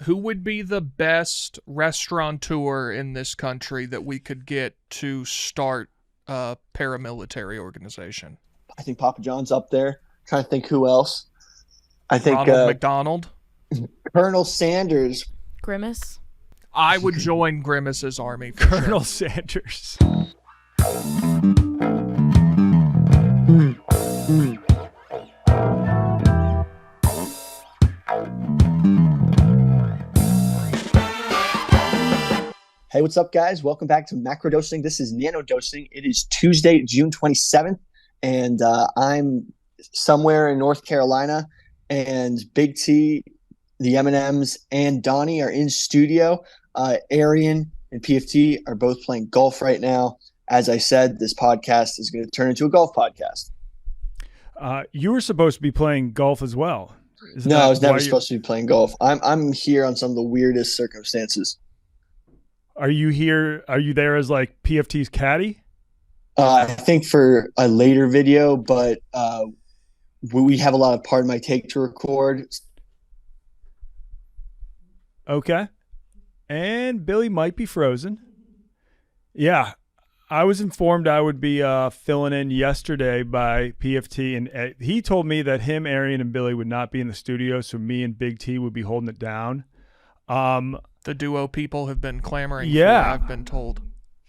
Who would be the best restaurateur in this country that we could get to start a paramilitary organization? I think Papa John's up there. Trying to think who else. I think Ronald McDonald. Colonel Sanders. Grimace. I would join Grimace's army. Colonel Sanders. Hey, what's up, guys? Welcome back to Macrodosing. This is Nano Dosing. It is Tuesday, June 27th, and I'm somewhere in North Carolina, and Big T, the M&Ms, and Donnie are in studio. Arian and PFT are both playing golf right now. As I said, this podcast is going to turn into a golf podcast. You were supposed to be playing golf as well. No, I was never supposed to be playing golf. I'm here on some of the weirdest circumstances. Are you here? Are you there as like PFT's caddy? I think for a later video, but we have a lot of Pardon My Take to record. Okay. And Billy might be frozen. Yeah. I was informed I would be filling in yesterday by PFT, and he told me that him, Arian, and Billy would not be in the studio, so me and Big T would be holding it down. The duo people have been clamoring yeah. for, I've been told.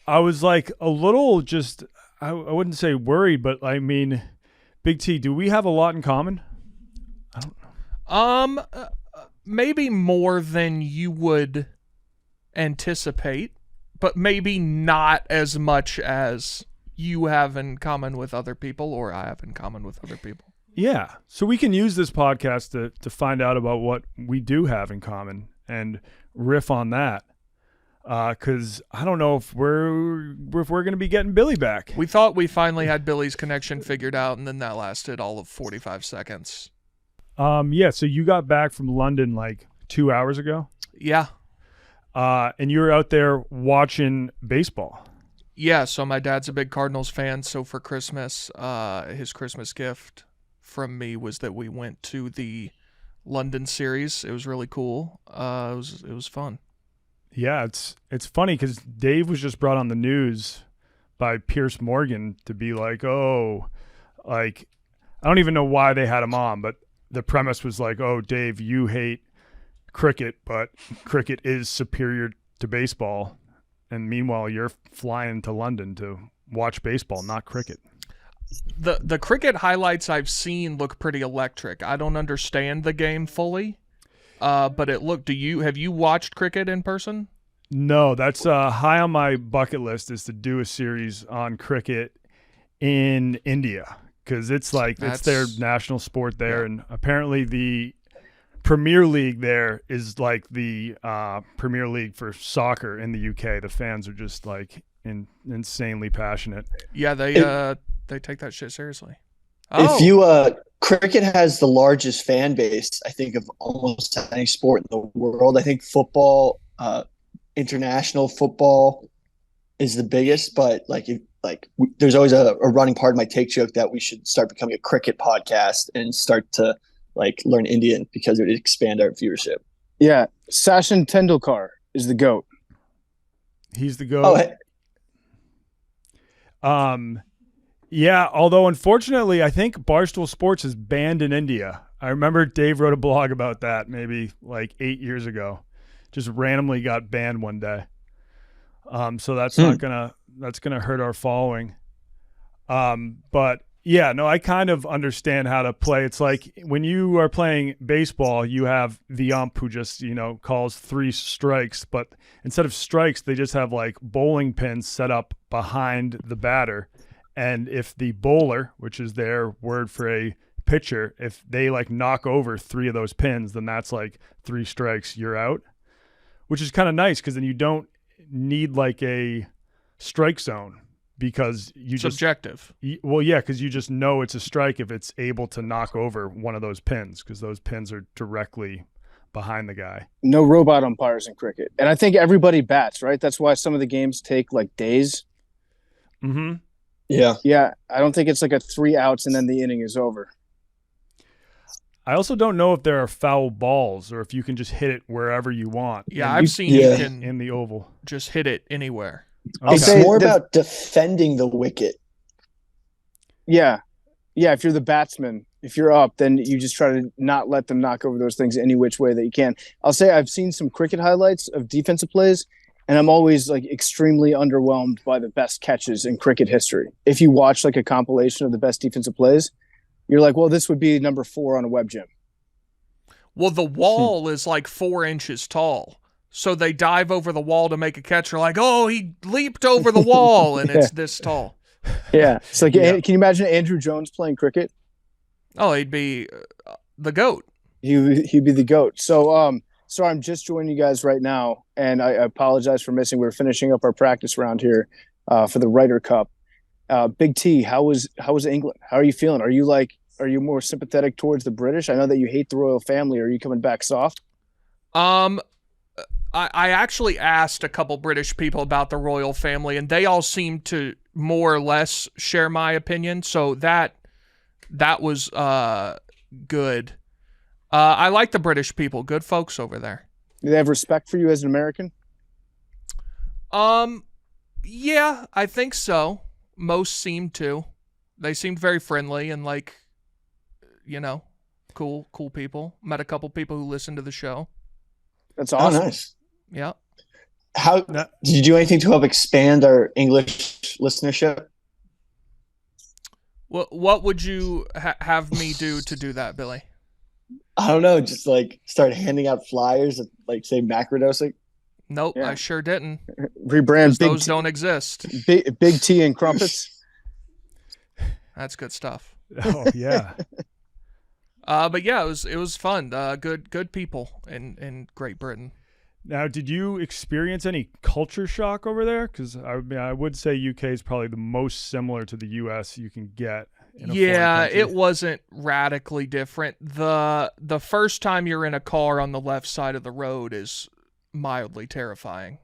I was like a little just, I wouldn't say worried, but I mean, Big T, do we have a lot in common? I don't know. Maybe more than you would anticipate, but maybe not as much as you have in common with other people or I have in common with other people. Yeah. So we can use this podcast to find out about what we do have in common and riff on that. Because I don't know if we're going to be getting Billy back. We thought we finally had Billy's connection figured out, and then that lasted all of 45 seconds. Yeah. So you got back from London like 2 hours ago? Yeah. And you were out there watching baseball. Yeah. So my dad's a big Cardinals fan. So for Christmas, his Christmas gift from me was that we went to the London series. It was really cool. It was fun. Yeah, it's funny because Dave was just brought on the news by Piers Morgan to be like, oh, like, I don't even know why they had him on, but the premise was like, oh, Dave, you hate cricket, but cricket is superior to baseball. And meanwhile, you're flying to London to watch baseball, not cricket. The cricket highlights I've seen look pretty electric. I don't understand the game fully. But have you watched cricket in person? No, that's high on my bucket list is to do a series on cricket in India because it's their national sport there. Yeah. And apparently the Premier League there is like the Premier League for soccer in the UK. The fans are just like insanely passionate. Yeah, they take that shit seriously. Cricket has the largest fan base, I think, of almost any sport in the world. I think football, international football, is the biggest. But there's always a running Pardon My Take joke that we should start becoming a cricket podcast and start to learn Indian because it would expand our viewership. Yeah, Sachin Tendulkar is the GOAT. He's the GOAT. Oh, Yeah, although unfortunately, I think Barstool Sports is banned in India. I remember Dave wrote a blog about that maybe like 8 years ago. Just randomly got banned one day. So that's that's gonna hurt our following. But yeah, no, I kind of understand how to play. It's like when you are playing baseball, you have the ump who just calls 3 strikes, but instead of strikes, they just have like bowling pins set up behind the batter. And if the bowler, which is their word for a pitcher, if they knock over 3 of those pins, then that's 3 strikes, you're out, which is kind of nice because then you don't need a strike zone because you subjective. Well, yeah, because you just know it's a strike if it's able to knock over one of those pins because those pins are directly behind the guy. No robot umpires in cricket. And I think everybody bats, right? That's why some of the games take days. Mm-hmm. Yeah. I don't think it's 3 outs and then the inning is over. I also don't know if there are foul balls or if you can just hit it wherever you want. Yeah, I've seen yeah. you can in the oval. just hit it anywhere. Okay. It's more about defending the wicket. Yeah. Yeah. If you're the batsman, if you're up, then you just try to not let them knock over those things any which way that you can. I'll say I've seen some cricket highlights of defensive plays, and I'm always like extremely underwhelmed by the best catches in cricket history. If you watch like a compilation of the best defensive plays, you're like, well, this would be number 4 on a web gym. Well, the wall is like 4 inches tall. So they dive over the wall to make a catch. They're like, oh, he leaped over the wall, and it's this tall. Yeah. It's like, can you imagine Andrew Jones playing cricket? Oh, he'd be the GOAT. He'd be the GOAT. So, so I'm just joining you guys right now, and I apologize for missing. We're finishing up our practice round here for the Ryder Cup. Big T, how was England? How are you feeling? Are you more sympathetic towards the British? I know that you hate the royal family. Are you coming back soft? I actually asked a couple British people about the royal family, and they all seemed to more or less share my opinion. So that was good. I like the British people. Good folks over there. Do they have respect for you as an American? Yeah, I think so. Most seemed to. They seemed very friendly and like, cool people. Met a couple people who listened to the show. That's awesome. Oh, nice. Yeah. Did you do anything to help expand our English listenership? What would you have me do to do that, Billy? I don't know. Just like start handing out flyers that like say macrodosing. Nope, I sure didn't. Rebrand Big those don't exist. Big T and crumpets. That's good stuff. Oh yeah. But yeah, it was fun. Good people in Great Britain. Now, did you experience any culture shock over there? Because I would say UK is probably the most similar to the US you can get. Yeah, it wasn't radically different. The first time you're in a car on the left side of the road is mildly terrifying.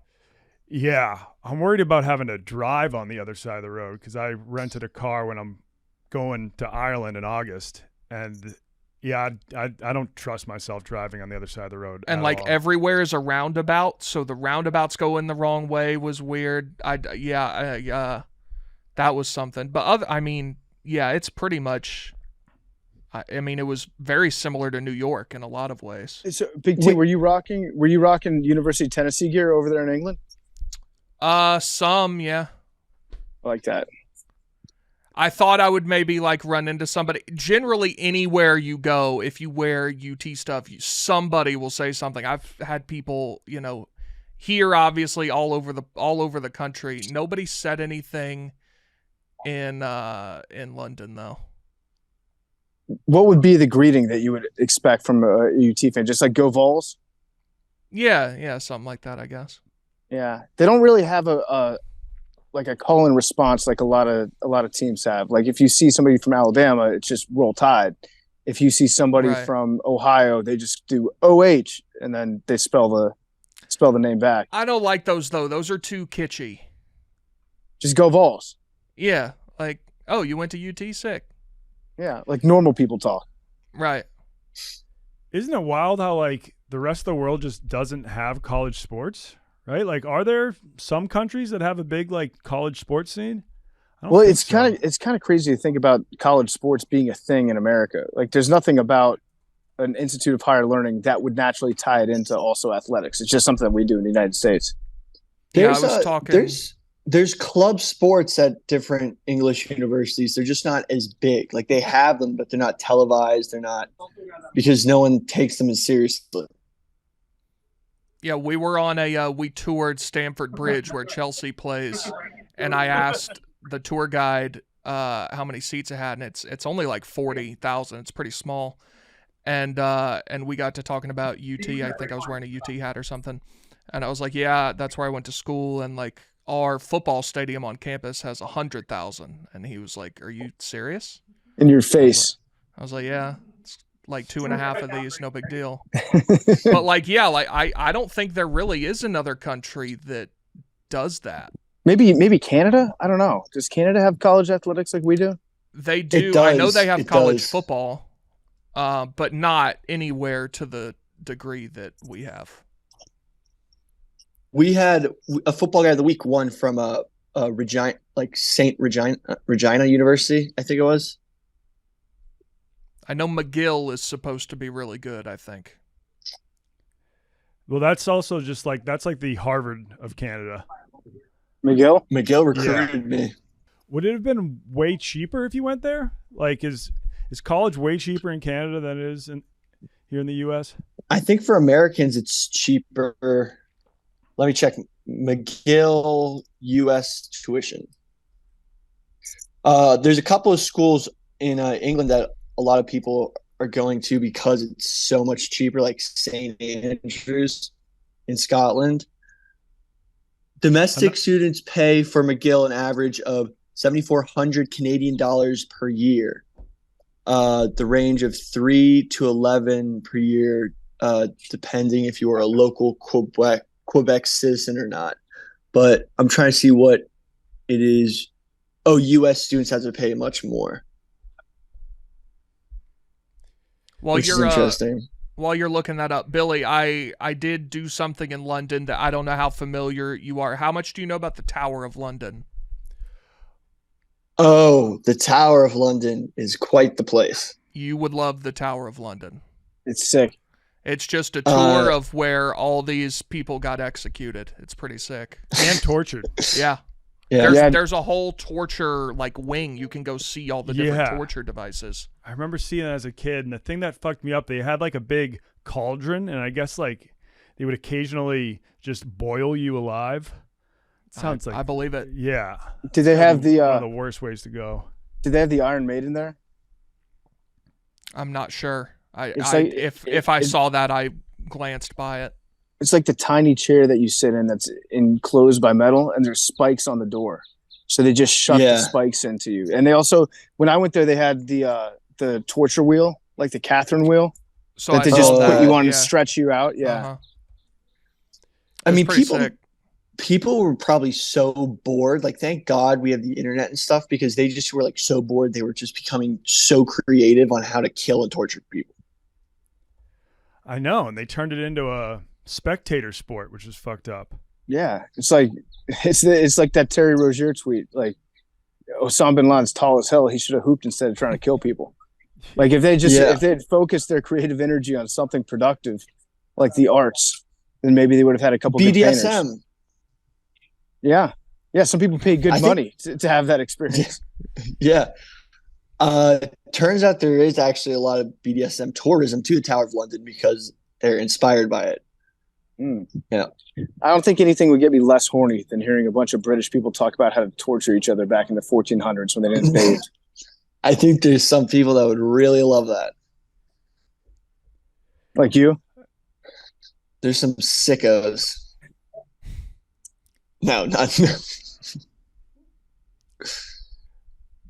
Yeah, I'm worried about having to drive on the other side of the road because I rented a car when I'm going to Ireland in August, and yeah, I don't trust myself driving on the other side of the road. And like everywhere is a roundabout, so the roundabouts go in the wrong way was weird. That was something. But it's pretty much. It was very similar to New York in a lot of ways. So, Big T, were you rocking University of Tennessee gear over there in England? Some, yeah. I like that. I thought I would maybe like run into somebody. Generally, anywhere you go, if you wear UT stuff, somebody will say something. I've had people, here obviously all over the country. Nobody said anything in London though. What would be the greeting that you would expect from a UT fan? Just like "Go Vols"? Yeah, something like that, I guess. Yeah, they don't really have a call and response like a lot of teams have. Like if you see somebody from Alabama, it's just Roll Tide. If you see somebody from Ohio, they just do OH and then they spell the name back. I don't like those though. Those are too kitschy. Just Go Vols. Yeah, like, oh, you went to UT, sick. Yeah, like normal people talk. Right. Isn't it wild how like the rest of the world just doesn't have college sports? Right? Like, are there some countries that have a big like college sports scene? Well, it's kind of crazy to think about college sports being a thing in America. Like, there's nothing about an Institute of Higher Learning that would naturally tie it into also athletics. It's just something that we do in the United States. There's club sports at different English universities. They're just not as big. Like they have them, but they're not televised. They're not because no one takes them as seriously. Yeah, we toured Stamford Bridge where Chelsea plays, and I asked the tour guide how many seats it had, and it's only like 40,000. It's pretty small, and we got to talking about UT. I think I was wearing a UT hat or something, and I was like, yeah, that's where I went to school, and like our football stadium on campus has 100,000, and he was like, "Are you serious?" In your face. I was like, yeah. Like 2.5 of these, no big deal. But like, yeah, like I don't think there really is another country that does that. Maybe Canada? I don't know. Does Canada have college athletics like we do? They do. I know they have college football. but not anywhere to the degree that we have. We had a football guy of the week won from Regina, like Regina University, I think it was. I know McGill is supposed to be really good, I think. Well, that's also just like that's like the Harvard of Canada. McGill recruited me. Would it have been way cheaper if you went there? Like, is college way cheaper in Canada than it is here in the U.S.? I think for Americans it's cheaper. Let me check McGill U.S. tuition. There's a couple of schools in England that a lot of people are going to because it's so much cheaper, like St. Andrews in Scotland. Domestic students pay for McGill an average of 7,400 Canadian dollars per year. The range of 3 to 11 per year, depending if you are a local Quebec citizen or not. But I'm trying to see what it is. Oh, U.S. students have to pay much more. Which is interesting. While you're looking that up, Billy, I did do something in London that I don't know how familiar you are. How much do you know about the Tower of London? Oh, the Tower of London is quite the place. You would love the Tower of London. It's sick. It's just a tour of where all these people got executed. It's pretty sick. And tortured. Yeah. There's a whole torture wing. You can go see all the different torture devices. I remember seeing that as a kid, and the thing that fucked me up, they had a big cauldron, and I guess they would occasionally just boil you alive. It sounds I believe it. Yeah. Did they have one of the worst ways to go? Did they have the Iron Maiden there? I'm not sure. If I saw that, I glanced by it. It's like the tiny chair that you sit in that's enclosed by metal, and there's spikes on the door. So they just shut the spikes into you. And they also, when I went there, they had the torture wheel, like the Catherine wheel, so that they just put you on and stretch you out. Yeah. Uh-huh. I mean, people were probably so bored. Thank God we have the internet and stuff, because they just were so bored. They were just becoming so creative on how to kill and torture people. I know. And they turned it into a spectator sport, which is fucked up. Yeah. It's like that Terry Rozier tweet. Osama bin Laden's tall as hell. He should have hooped instead of trying to kill people. If they had focused their creative energy on something productive, like the arts, then maybe they would have had a couple BDSM. Yeah. Some people pay good money to have that experience. Yeah. Turns out there is actually a lot of BDSM tourism to the Tower of London because they're inspired by it. Yeah. I don't think anything would get me less horny than hearing a bunch of British people talk about how to torture each other back in the 1400s when they didn't bathe. I think there's some people that would really love that. Like you? There's some sickos. No, not.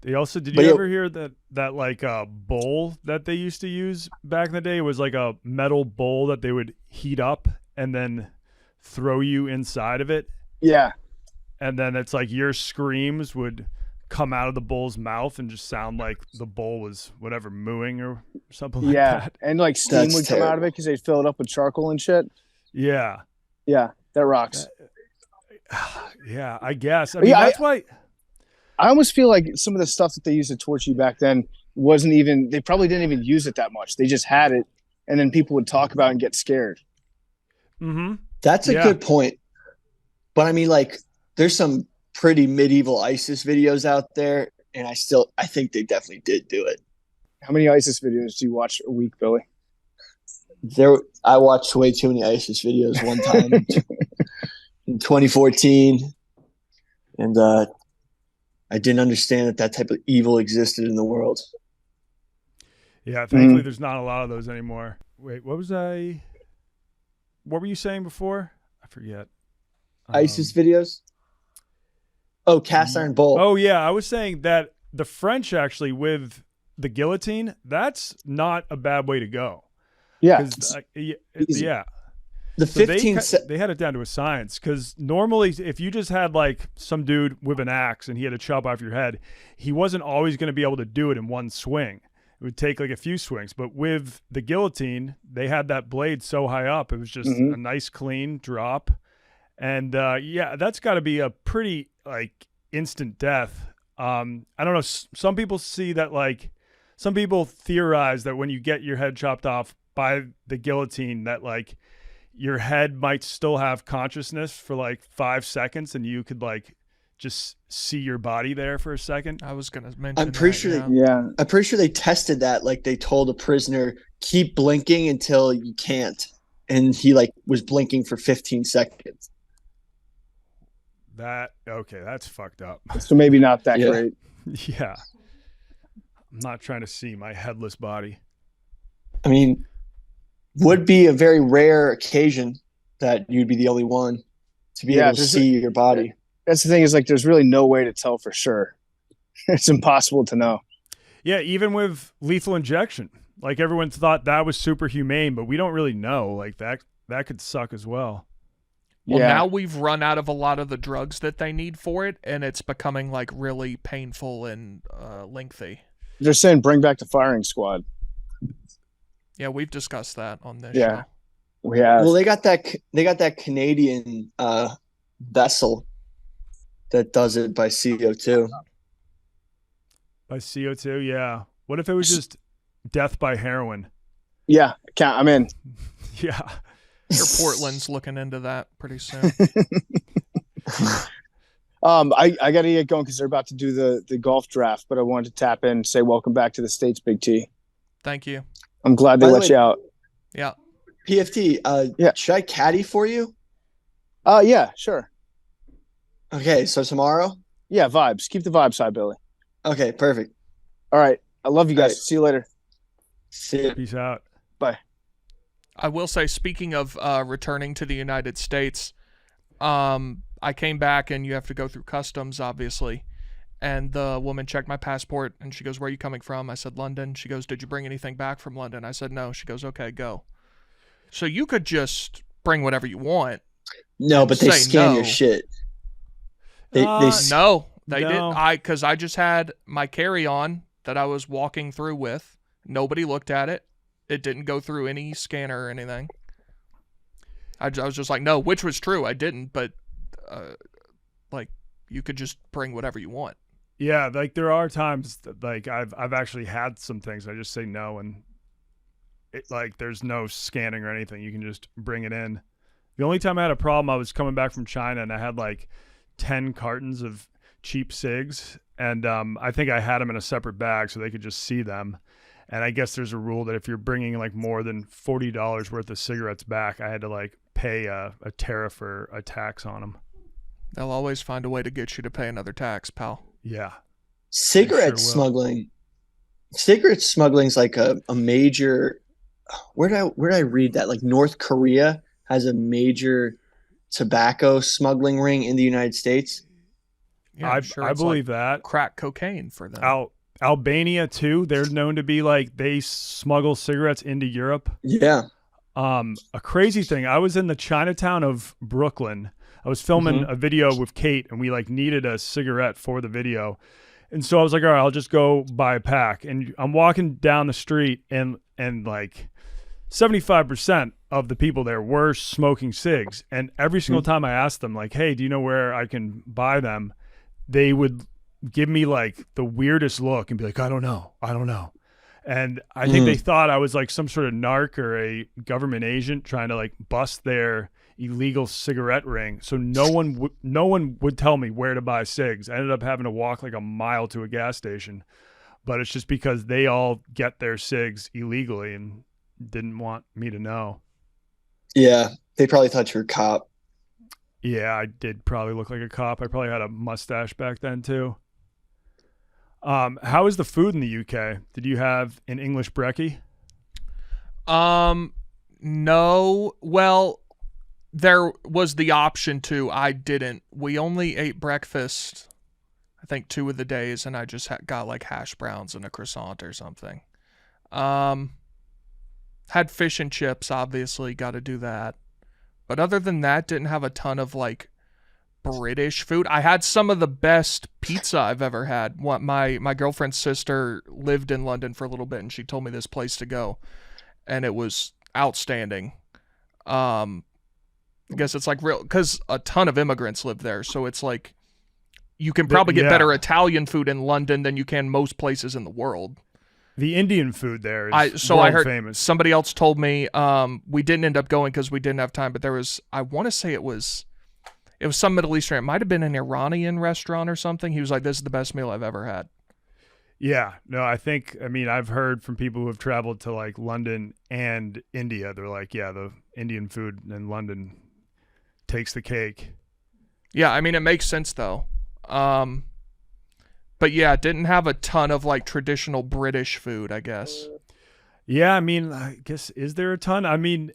They also, did you ever hear that bowl that they used to use back in the day was like a metal bowl that they would heat up and then throw you inside of it? Yeah. And then it's your screams would come out of the bull's mouth and just sound like the bull was whatever mooing or something like that. And steam would come out of it because they'd fill it up with charcoal and shit. Yeah. Yeah, that rocks. Yeah, I guess. I mean, that's why I almost feel like some of the stuff that they used to torture you back then they probably didn't even use it that much. They just had it, and then people would talk about it and get scared. Mm-hmm. That's a good point. But I mean, there's some pretty medieval ISIS videos out there, and I think they definitely did do it. How many ISIS videos do you watch a week, Billy? I watched way too many ISIS videos one time in 2014, and I didn't understand that type of evil existed in the world. Yeah, thankfully there's not a lot of those anymore. Wait, what were you saying before? I forget. ISIS videos? Oh, cast iron bowl. Oh, yeah. I was saying that the French actually, with the guillotine, that's not a bad way to go. Yeah. Yeah. The 15 they had it down to a science, because normally if you just had some dude with an axe and he had to chop off your head, he wasn't always going to be able to do it in one swing. it would take like a few swings. But with the guillotine, they had that blade so high up, it was just a nice clean drop. And yeah, that's got to be a pretty like instant death. I don't know. Some people see that, like, some people theorize that when you get your head chopped off by the guillotine, that like your head might still have consciousness for like 5 seconds, and you could like just see your body there for a second. I was gonna mention. I'm pretty sure. I'm pretty sure they tested that. Like, they told a prisoner, keep blinking until you can't, and he like was blinking for 15 seconds. Okay, that's fucked up. So maybe not that great. Yeah. I'm not trying to see my headless body. I mean, would be a very rare occasion that you'd be the only one to be able to see your body. That's the thing, is like there's really no way to tell for sure. It's impossible to know. Yeah, even with lethal injection. Like, everyone thought that was super humane, but we don't really know. Like, that could suck as well. Well, now we've run out of a lot of the drugs that they need for it, and it's becoming like really painful and lengthy. They're saying bring back the firing squad. Yeah, we've discussed that on this show. We have. Well, they got that Canadian vessel that does it by CO2. By CO2, yeah. What if it was just death by heroin? Yeah, I'm in. Yeah. Sure, Portland's looking into that pretty soon. I got to get going because they're about to do the golf draft, but I wanted to tap in and say welcome back to the States, Big T. Thank you. I'm glad they let you out. Yeah. PFT, should I caddy for you? Yeah, sure. Okay, so tomorrow? Yeah, vibes. Keep the vibes high, Billy. Okay, perfect. All right. I love you guys. Right. See you later. See you. Peace out. Bye. I will say, speaking of returning to the United States, I came back and you have to go through customs, obviously. And the woman checked my passport and she goes, "Where are you coming from?" I said, "London." She goes, "Did you bring anything back from London?" I said, "No." She goes, "Okay, go." So you could just bring whatever you want. No, but they scan no. your shit. No, they didn't. Because I just had my carry-on that I was walking through with. Nobody looked at it. It didn't go through any scanner or anything. I was just like, no, which was true. I didn't, but like, you could just bring whatever you want. Yeah, like there are times that, like, I've actually had some things I just say no, and like there's no scanning or anything. You can just bring it in. The only time I had a problem, I was coming back from China and I had like 10 cartons of cheap cigs, and I think I had them in a separate bag so they could just see them. And I guess there's a rule that if you're bringing like more than $40 worth of cigarettes back, I had to like pay a tariff or a tax on them. They'll always find a way to get you to pay another tax, pal. Yeah. Cigarette smuggling. Cigarette smuggling's like a major. Where did I read that? Like, North Korea has a major tobacco smuggling ring in the United States. Yeah, I believe that. Crack cocaine for them. Albania too. They're known to be like, they smuggle cigarettes into Europe. Yeah. A crazy thing. I was in the Chinatown of Brooklyn. I was filming a video with Kate, and we like needed a cigarette for the video. And so I was like, all right, I'll just go buy a pack. And I'm walking down the street, and like 75% of the people there were smoking cigs. And every single time I asked them, like, hey, do you know where I can buy them? They would give me like the weirdest look and be like, I don't know. And I think they thought I was like some sort of narc or a government agent trying to like bust their illegal cigarette ring. So no one would tell me where to buy cigs. I ended up having to walk like a mile to a gas station, but it's just because they all get their cigs illegally and didn't want me to know. Yeah, they probably thought you were a cop. Yeah, I did probably look like a cop. I probably had a mustache back then too. How is the food in the UK? Did you have an English brekkie? No. Well, there was the option to. I didn't. We only ate breakfast, I think 2 of the days, and I just got like hash browns and a croissant or something. Had fish and chips, obviously, got to do that. But other than that, didn't have a ton of like British food. I had some of the best pizza I've ever had. My girlfriend's sister lived in London for a little bit, and she told me this place to go, and it was outstanding. I guess it's like real, because a ton of immigrants live there, so it's like you can probably get better Italian food in London than you can most places in the world. The Indian food there is I heard famous. Somebody else told me, we didn't end up going because we didn't have time, but there was, I want to say it was some Middle Eastern. It might have been an Iranian restaurant or something. He was like, "This is the best meal I've ever had." Yeah, no, I've heard from people who have traveled to like London and India. They're like, yeah, the Indian food in London takes the cake. Yeah, I mean, it makes sense though. But yeah, it didn't have a ton of like traditional British food, I guess. Yeah, I mean, I guess, is there a ton? I mean,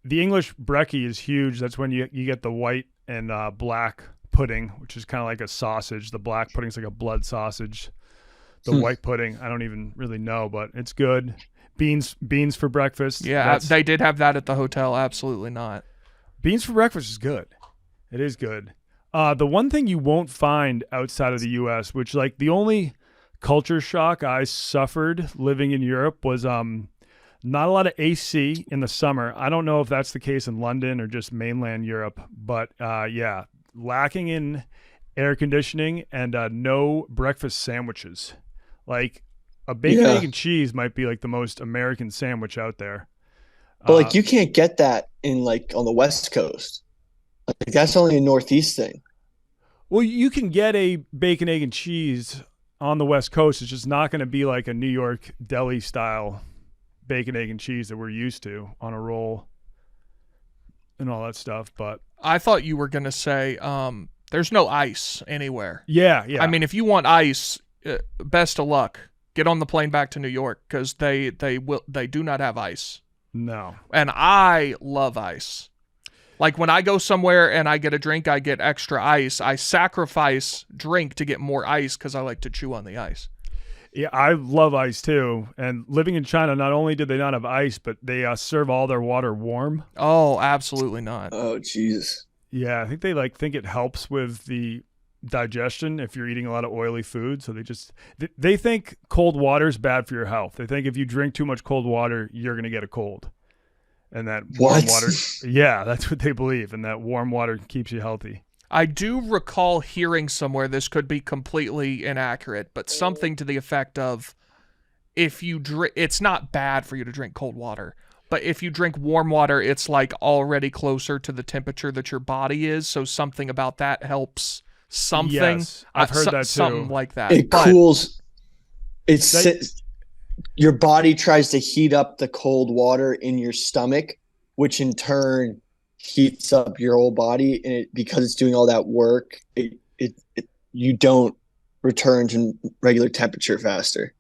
the English brekkie is huge. That's when you get the white and black pudding, which is kind of like a sausage. The black pudding's like a blood sausage. The white pudding, I don't even really know, but it's good. Beans for breakfast. Yeah, they did have that at the hotel. Absolutely not. Beans for breakfast is good. It is good. The one thing you won't find outside of the U.S., which like the only culture shock I suffered living in Europe was not a lot of AC in the summer. I don't know if that's the case in London or just mainland Europe, but yeah, lacking in air conditioning and no breakfast sandwiches. Like a bacon, egg, and cheese might be like the most American sandwich out there. But like you can't get that in like on the West Coast. Like that's only a Northeast thing. Well, you can get a bacon, egg, and cheese on the West Coast. It's just not going to be like a New York deli style bacon, egg, and cheese that we're used to on a roll and all that stuff. But I thought you were going to say there's no ice anywhere. Yeah. I mean, if you want ice, best of luck. Get on the plane back to New York because they do not have ice. No. And I love ice. Like when I go somewhere and I get a drink, I get extra ice. I sacrifice drink to get more ice because I like to chew on the ice. Yeah, I love ice too. And living in China, not only do they not have ice, but they serve all their water warm. Oh, absolutely not. Oh, Jesus. Yeah, I think they think it helps with the digestion if you're eating a lot of oily food. So they think cold water is bad for your health. They think if you drink too much cold water, you're going to get a cold. And that warm water, yeah, that's what they believe. And that warm water keeps you healthy. I do recall hearing somewhere, this could be completely inaccurate, but something to the effect of if you drink, it's not bad for you to drink cold water, but if you drink warm water, it's like already closer to the temperature that your body is. So something about that helps something. Yes, I've heard that too. Something like that. It cools. Your body tries to heat up the cold water in your stomach, which in turn heats up your whole body. And because it's doing all that work, you don't return to regular temperature faster.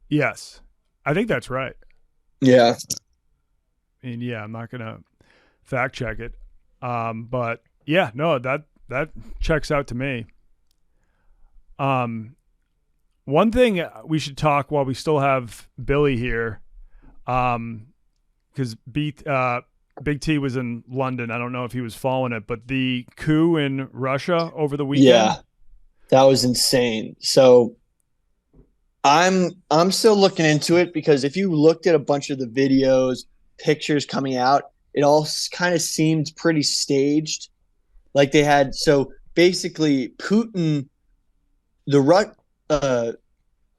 Yes, I think that's right. Yeah. I mean, yeah, I'm not going to fact check it. But yeah, no, that checks out to me. One thing we should talk while we still have Billy here, because Big T was in London. I don't know if he was following it, but the coup in Russia over the weekend. Yeah, that was insane. So I'm still looking into it because if you looked at a bunch of the videos, pictures coming out, it all kind of seemed pretty staged. Like they had, so basically Putin,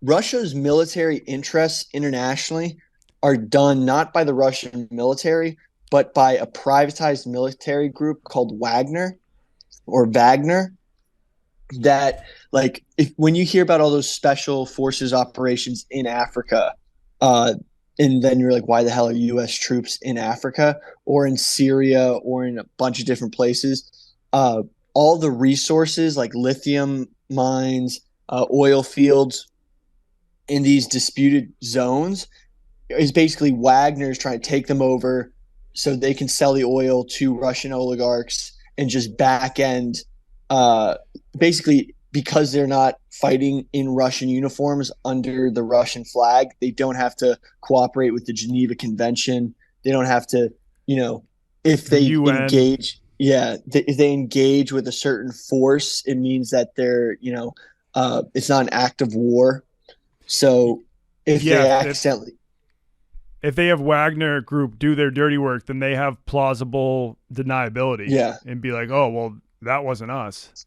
Russia's military interests internationally are done not by the Russian military, but by a privatized military group called Wagner. That, like, when you hear about all those special forces operations in Africa, and then you're like, why the hell are U.S. troops in Africa or in Syria or in a bunch of different places? All the resources like lithium mines, oil fields in these disputed zones is basically Wagner's trying to take them over so they can sell the oil to Russian oligarchs and just back end, basically because they're not fighting in Russian uniforms under the Russian flag. They don't have to cooperate with the Geneva Convention. They don't have to, if they engage. if they engage with a certain force, it means that they're, it's not an act of war. So if they accidentally, if they have Wagner Group do their dirty work, then they have plausible deniability. Yeah. And be like, oh, well, that wasn't us.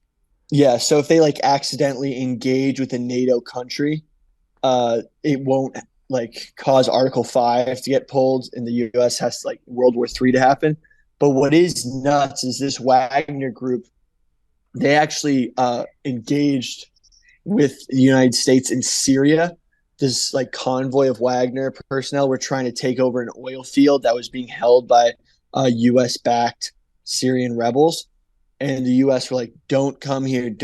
Yeah. So if they like accidentally engage with a NATO country, it won't like cause Article 5 to get pulled, and the US has like World War III to happen. But what is nuts is this Wagner Group, they actually engaged with the United States in Syria. This like convoy of Wagner personnel were trying to take over an oil field that was being held by US-backed Syrian rebels. And the US were like, don't come here,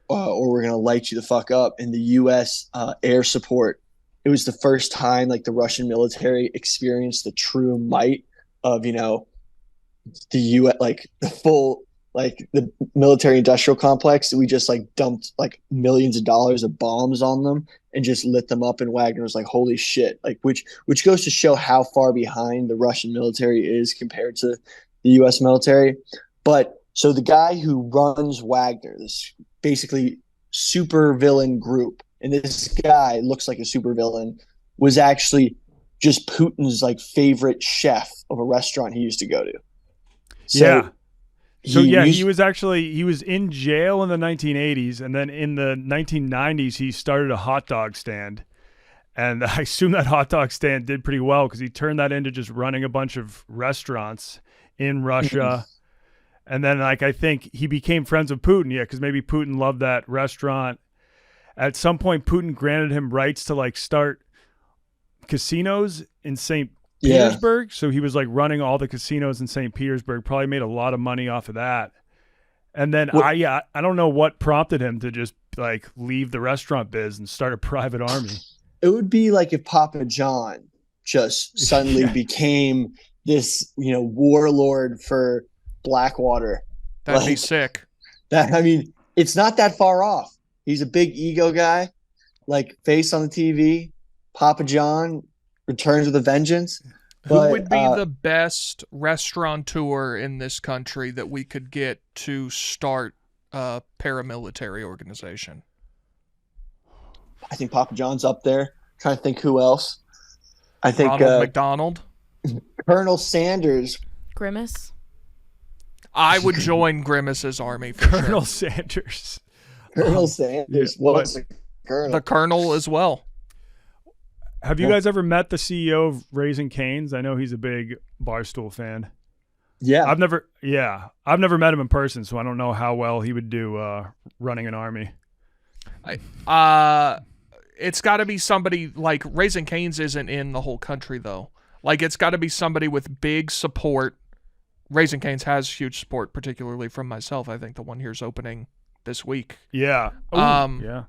or we're going to light you the fuck up. And the US air support, it was the first time like the Russian military experienced the true might of, the US, like the full, like the military industrial complex. We just like dumped like millions of dollars of bombs on them and just lit them up. And Wagner was like, holy shit, like which goes to show how far behind the Russian military is compared to the US military. But so the guy who runs Wagner, this basically super villain group, and this guy looks like a super villain, was actually just Putin's like favorite chef of a restaurant he used to go to. So, he was in jail in the 1980s, and then in the 1990s he started a hot dog stand. And I assume that hot dog stand did pretty well because he turned that into just running a bunch of restaurants in Russia. And then, like, I think he became friends with Putin, because maybe Putin loved that restaurant. At some point, Putin granted him rights to, like, start casinos in St. Petersburg. So he was, like, running all the casinos in St. Petersburg, probably made a lot of money off of that. And then I don't know what prompted him to just, like, leave the restaurant biz and start a private army. It would be like if Papa John just suddenly became this, warlord for Blackwater. That'd be sick. It's not that far off. He's a big ego guy, like face on the TV. Papa John returns with a vengeance. Who would be the best restaurateur in this country that we could get to start a paramilitary organization? I think Papa John's up there. I'm trying to think who else. I think Ronald McDonald, Colonel Sanders, Grimace. I would join Grimace's army for Colonel sure. Sanders. Colonel Sanders. Well, it's the colonel. The colonel as well. Have you guys ever met the CEO of Raising Cane's? I know he's a big Barstool fan. Yeah. I've never met him in person, so I don't know how well he would do running an army. It's got to be somebody like Raising Cane's isn't in the whole country though. Like it's got to be somebody with big support. Raising Cane's has huge support, particularly from myself. I think the one here's opening this week. Yeah. Ooh, yeah.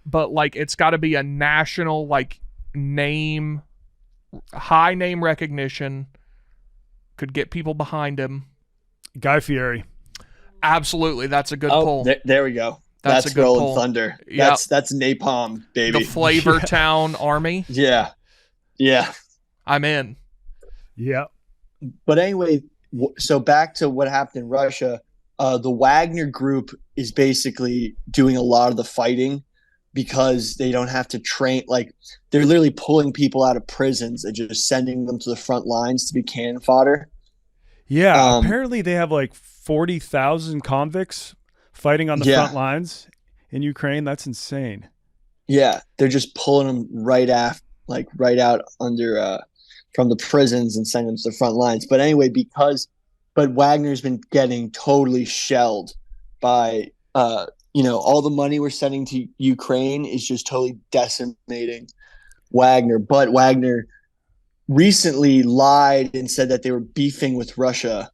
But like it's got to be a national like name, high name recognition, could get people behind him. Guy Fieri. Absolutely, that's a good pull. There we go. That's a good Rolling pull. Thunder. Yep. That's napalm, baby. The Flavor Town Army. Yeah. I'm in. Yeah. But anyway, so back to what happened in Russia. The Wagner Group is basically doing a lot of the fighting because they don't have to train. Like they're literally pulling people out of prisons and just sending them to the front lines to be cannon fodder. Yeah. Apparently they have like 40,000 convicts fighting on the front lines in Ukraine. That's insane. Yeah. They're just pulling them right out under from the prisons and sending them to the front lines. But anyway, but Wagner's been getting totally shelled by all the money we're sending to Ukraine is just totally decimating Wagner. But Wagner recently lied and said that they were beefing with Russia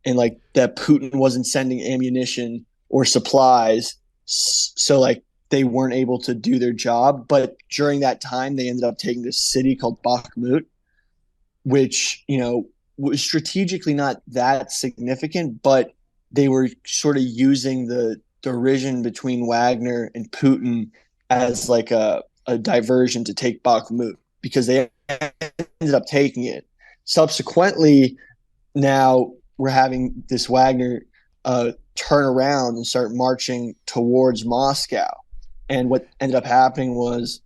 and like that Putin wasn't sending ammunition or supplies. So like they weren't able to do their job. But during that time, they ended up taking this city called Bakhmut, which, was strategically not that significant, but they were sort of using the derision between Wagner and Putin as like a diversion to take Bakhmut because they ended up taking it. Subsequently, now were having this Wagner turn around and start marching towards Moscow. And what ended up happening was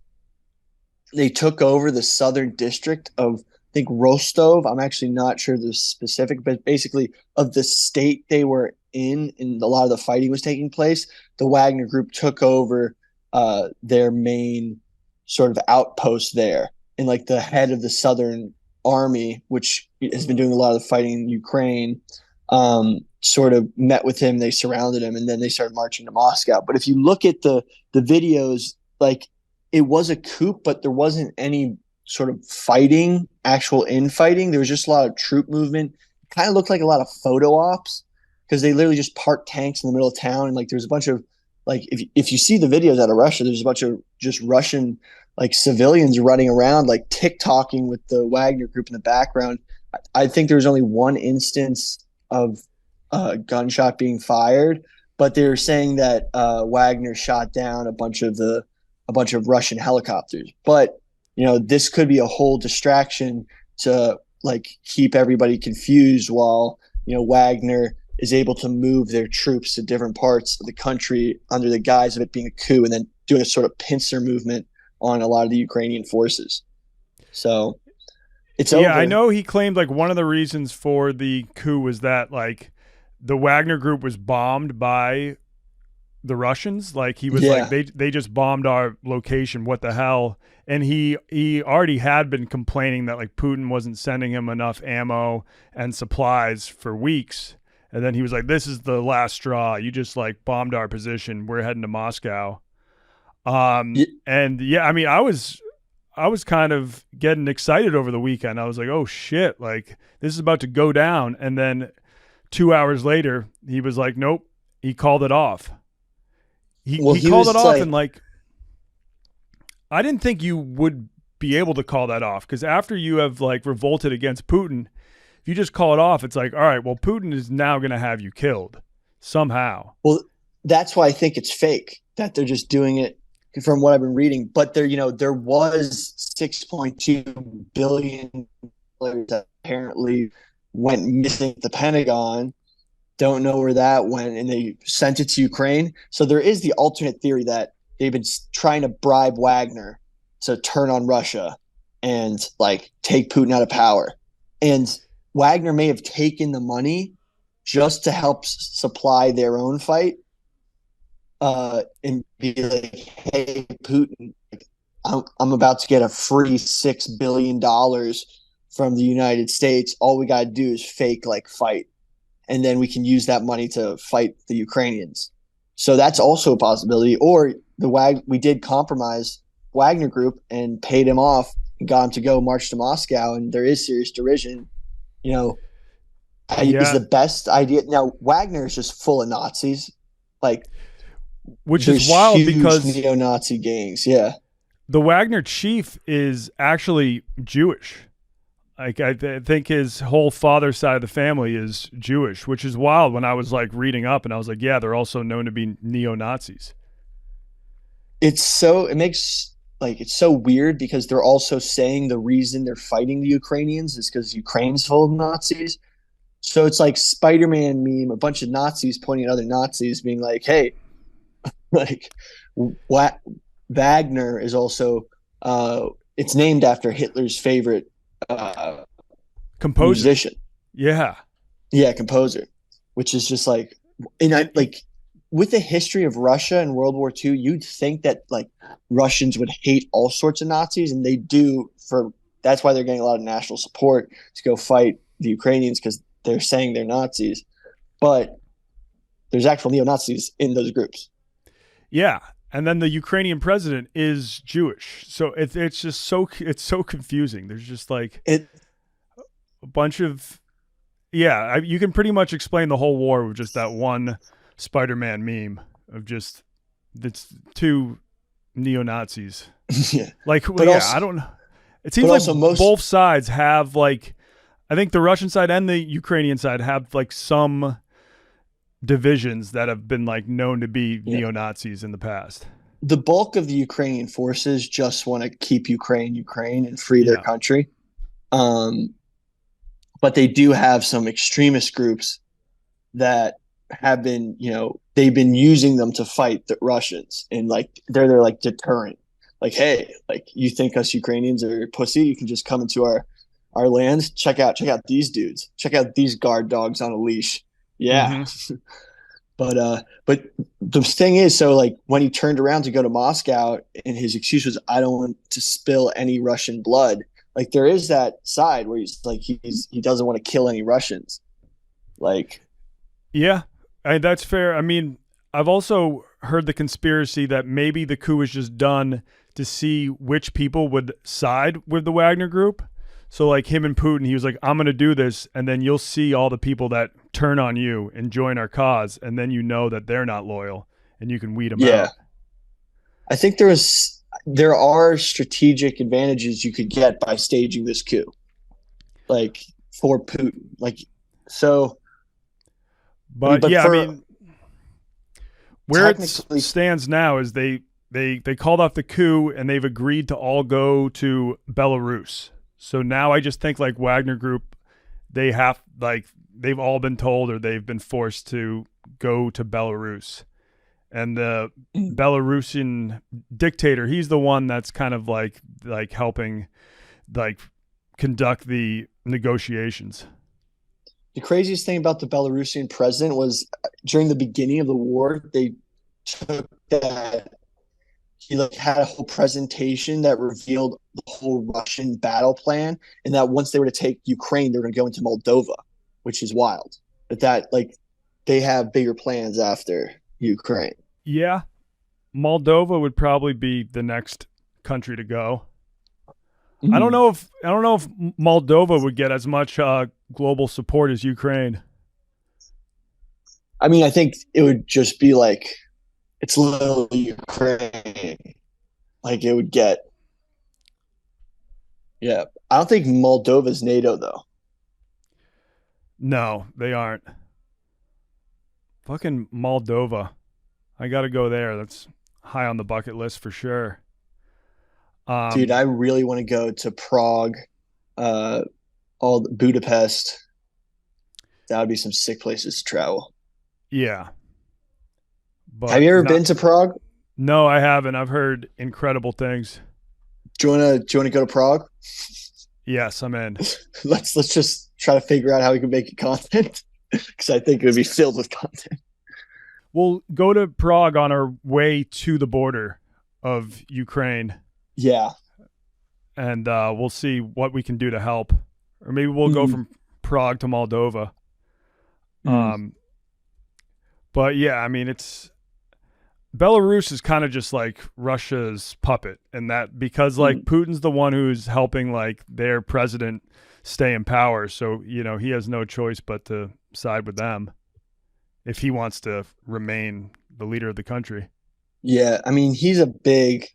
they took over the southern district of, I think, Rostov. I'm actually not sure the specific, but basically of the state they were in, and a lot of the fighting was taking place. The Wagner group took over their main sort of outpost there, and like the head of the Southern Army, which has been doing a lot of the fighting in Ukraine, sort of met with him. They surrounded him, and then they started marching to Moscow. But if you look at the videos, like, it was a coup, but there wasn't any sort of fighting, actual infighting. There was just a lot of troop movement. Kind of looked like a lot of photo ops because they literally just parked tanks in the middle of town, and like there's a bunch of, like, if you see the videos out of Russia, there's a bunch of just Russian like civilians running around like TikToking with the Wagner group in the background. I think there was only one instance of a gunshot being fired, but they were saying that Wagner shot down a bunch of Russian helicopters. But this could be a whole distraction to like keep everybody confused while Wagner is able to move their troops to different parts of the country under the guise of it being a coup, and then doing a sort of pincer movement on a lot of the Ukrainian forces. So it's over. I know he claimed like one of the reasons for the coup was that like the Wagner group was bombed by the Russians. Like he was like, they just bombed our location. What the hell? And he already had been complaining that like Putin wasn't sending him enough ammo and supplies for weeks. And then he was like, this is the last straw. You just like bombed our position. We're heading to Moscow. And yeah, I mean, I was kind of getting excited over the weekend. I was like, oh shit, like this is about to go down. And then 2 hours later, he was like, nope, he called it off. He called it off, and like, I didn't think you would be able to call that off, because after you have like revolted against Putin, if you just call it off, it's like, all right, well, Putin is now going to have you killed somehow. Well, that's why I think it's fake that they're just doing it, from what I've been reading. But there was $6.2 billion that apparently went missing at the Pentagon. Don't know where that went, and they sent it to Ukraine. So there is the alternate theory that they've been trying to bribe Wagner to turn on Russia and like take Putin out of power. And Wagner may have taken the money just to help supply their own fight, and be like, hey, Putin, I'm about to get a free $6 billion from the United States. All we got to do is fake like fight, and then we can use that money to fight the Ukrainians. So that's also a possibility. Or we did compromise Wagner Group and paid him off and got him to go march to Moscow, and there is serious derision. Is the best idea. Now, Wagner is just full of Nazis, like, which is wild because neo-Nazi gangs. Yeah. The Wagner chief is actually Jewish. Like I think his whole father's side of the family is Jewish, which is wild. When I was like reading up, and I was like, yeah, they're also known to be neo-Nazis. It's so weird because they're also saying the reason they're fighting the Ukrainians is because Ukraine's full of Nazis. So it's like Spider-Man meme, a bunch of Nazis pointing at other Nazis being like, hey, like Wagner is also it's named after Hitler's favorite composer. Musician. Yeah, composer, which is just like, and I like, with the history of Russia and World War II, you'd think that like Russians would hate all sorts of Nazis, and they do. That's why they're getting a lot of national support to go fight the Ukrainians, because they're saying they're Nazis, but there's actual neo-Nazis in those groups. Yeah, and then the Ukrainian president is Jewish, so it's just so confusing. There's just like a bunch of you can pretty much explain the whole war with just that one Spider-Man meme of just it's two neo-Nazis. Yeah, like I don't know. It seems like both sides have like, I think the Russian side and the Ukrainian side have like some divisions that have been like known to be neo-Nazis in the past. The bulk of the Ukrainian forces just want to keep Ukraine and free their country. but they do have some extremist groups that have been, they've been using them to fight the Russians, and like they're like deterrent. Like, hey, like you think us Ukrainians are pussy? You can just come into our land. Check out these dudes. Check out these guard dogs on a leash. Yeah. Mm-hmm. But the thing is, so like when he turned around to go to Moscow, and his excuse was, I don't want to spill any Russian blood. Like there is that side where he's like he doesn't want to kill any Russians. Like, yeah, that's fair. I mean, I've also heard the conspiracy that maybe the coup was just done to see which people would side with the Wagner group. So like him and Putin, he was like, I'm going to do this, and then you'll see all the people that turn on you and join our cause, and then you know that they're not loyal, and you can weed them out. I think there are strategic advantages you could get by staging this coup, like for Putin. Like, so. But I mean, where it stands now is they called off the coup, and they've agreed to all go to Belarus. So now I just think like Wagner Group, they've all been told or they've been forced to go to Belarus. And the Belarusian dictator, he's the one that's kind of like helping like conduct the negotiations. The craziest thing about the Belarusian president was during the beginning of the war, they took that he had a whole presentation that revealed the whole Russian battle plan, and that once they were to take Ukraine, they were going to go into Moldova, which is wild. That like they have bigger plans after Ukraine. Yeah, Moldova would probably be the next country to go. Mm-hmm. I don't know if Moldova would get as much global support as Ukraine. I mean, I think it would just be like, it's literally Ukraine. Like it would get. Yeah. I don't think Moldova's NATO though. No, they aren't. Fucking Moldova. I got to go there. That's high on the bucket list for sure. Dude, I really want to go to Prague, Budapest. That would be some sick places to travel. Yeah. But have you ever been to Prague? No, I haven't. I've heard incredible things. Do you want to go to Prague? Yes, I'm in. Let's just try to figure out how we can make it content, because I think it would be filled with content. We'll go to Prague on our way to the border of Ukraine. Yeah. And we'll see what we can do to help. Or maybe we'll go from Prague to Moldova. But yeah, I mean, Belarus is kind of just like Russia's puppet, and that because like Putin's the one who's helping like their president stay in power. So, he has no choice but to side with them if he wants to remain the leader of the country. Yeah. I mean, he's a big,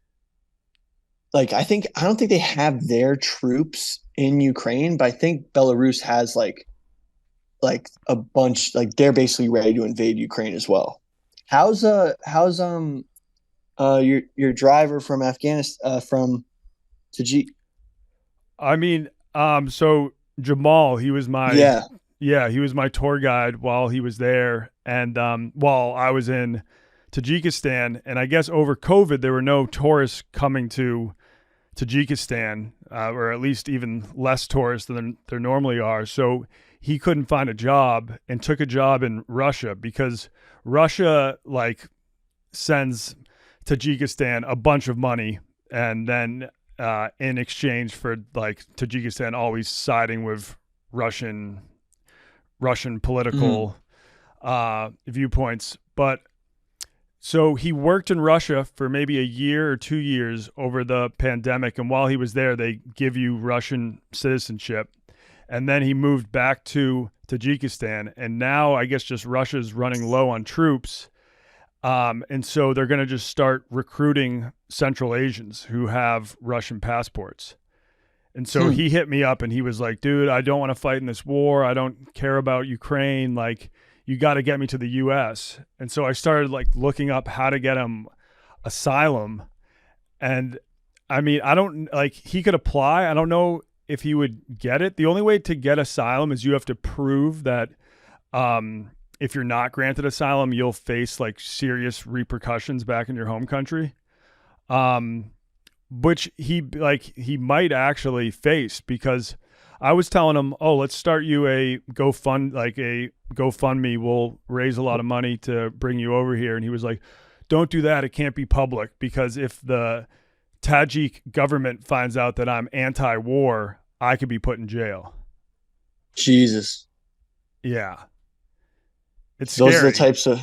like, I don't think they have their troops in Ukraine, but I think Belarus has like a bunch, like they're basically ready to invade Ukraine as well. How's your driver from Afghanistan from Tajik? I mean, so Jamal, he was my he was my tour guide while he was there, and while I was in Tajikistan, and I guess over COVID there were no tourists coming to Tajikistan, or at least even less tourists than there normally are. So he couldn't find a job and took a job in Russia, because Russia like sends Tajikistan a bunch of money, and then in exchange for like Tajikistan always siding with Russian political viewpoints. But so he worked in Russia for maybe a year or 2 years over the pandemic, and while he was there, they give you Russian citizenship. And then he moved back to Tajikistan, and now I guess just Russia's running low on troops. And so they're going to just start recruiting Central Asians who have Russian passports. And so he hit me up and he was like, dude, I don't want to fight in this war. I don't care about Ukraine. Like, you got to get me to the US. And so I started like looking up how to get him asylum. And I mean, I don't like, he could apply. I don't know if he would get it. The only way to get asylum is you have to prove that if you're not granted asylum, you'll face like serious repercussions back in your home country. Which he might actually face, because I was telling him, oh, let's start you a GoFundMe. We'll raise a lot of money to bring you over here. And he was like, don't do that. It can't be public, because if the Tajik government finds out that I'm anti-war, I could be put in jail. Jesus. Yeah. It's Those scary. are the types of,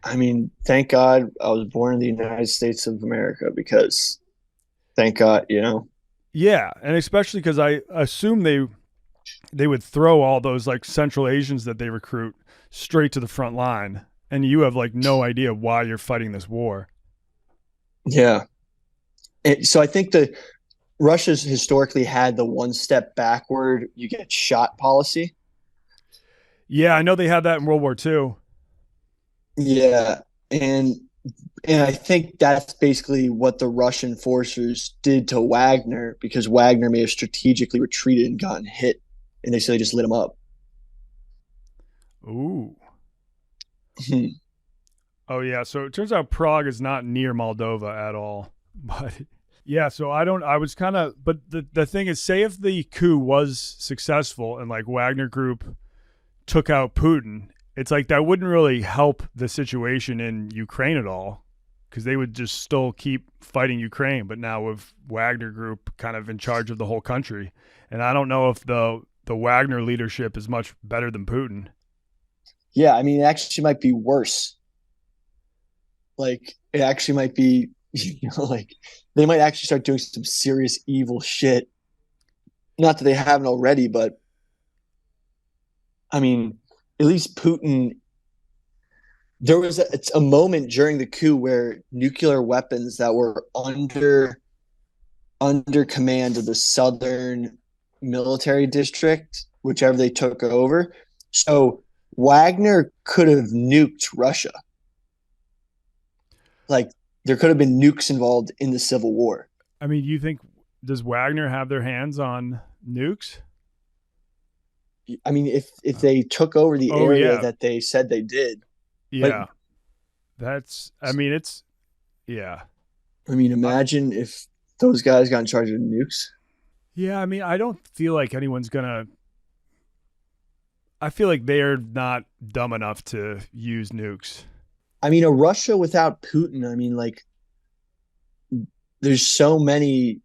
I mean, thank God I was born in the United States of America, because thank God, you know. Yeah, and especially because I assume they would throw all those like Central Asians that they recruit straight to the front line, and you have like no idea why you're fighting this war. Yeah. So I think that Russia's historically had the one step backward, you get shot policy. Yeah, I know they had that in World War II. Yeah. And I think that's basically what the Russian forces did to Wagner, because Wagner may have strategically retreated and gotten hit, and they just lit him up. Ooh. Oh yeah, so it turns out Prague is not near Moldova at all. But yeah, so but the thing is, say if the coup was successful and like Wagner Group took out Putin, it's like that wouldn't really help the situation in Ukraine at all, because they would just still keep fighting Ukraine, but now with Wagner Group kind of in charge of the whole country. And I don't know if the Wagner leadership is much better than Putin. Yeah, I mean, it actually might be worse. Like, it actually might be, you know, like they might actually start doing some serious evil shit. Not that they haven't already, but I mean, at least Putin, there was a moment during the coup where nuclear weapons that were under command of the Southern Military District, whichever they took over. So Wagner could have nuked Russia. Like, there could have been nukes involved in the Civil War. I mean, does Wagner have their hands on nukes? I mean, if they took over the area that they said they did. Yeah. Like, yeah. I mean, imagine if those guys got in charge of nukes. Yeah, I mean, I don't feel like anyone's gonna. I feel like they're not dumb enough to use nukes. I mean, a Russia without Putin, I mean, like, there's so many.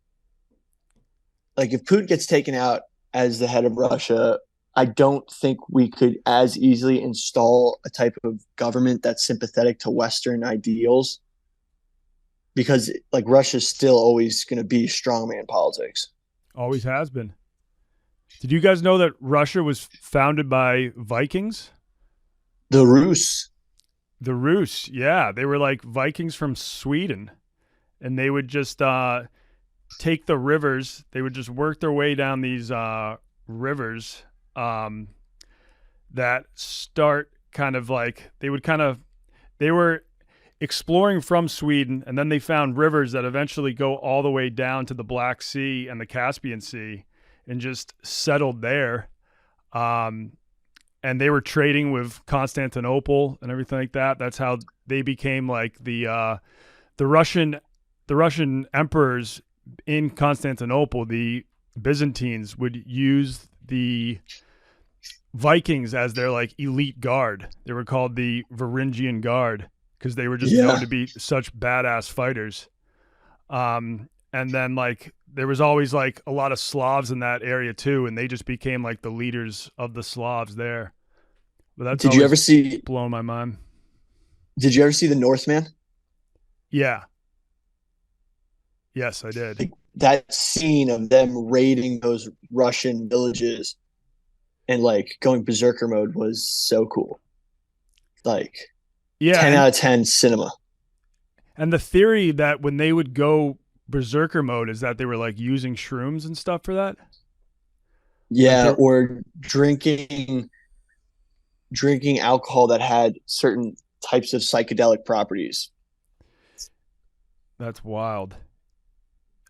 Like, if Putin gets taken out as the head of Russia, I don't think we could as easily install a type of government that's sympathetic to Western ideals, because like Russia's still always going to be strongman politics. Always has been. Did you guys know that Russia was founded by Vikings? The Rus. The Rus, yeah. They were like Vikings from Sweden, and they would just take the rivers. They would just work their way down these rivers that start kind of like they were exploring from Sweden, and then they found rivers that eventually go all the way down to the Black Sea and the Caspian Sea, and just settled there. And they were trading with Constantinople and everything like that. That's how they became like the Russian emperors in Constantinople. The Byzantines would use the Vikings as their like elite guard. They were called the Varangian Guard, because they were just known to be such badass fighters. And then like there was always like a lot of Slavs in that area too, and they just became like the leaders of the Slavs there. But that's Did you ever see blown my mind? Did you ever see the Northman? Yeah. Yes, I did. Like, that scene of them raiding those Russian villages and like going berserker mode was so cool. Like, 10 out of 10 cinema. And the theory that when they would go berserker mode is that they were like using shrooms and stuff for that. Yeah, like or drinking alcohol that had certain types of psychedelic properties. That's wild.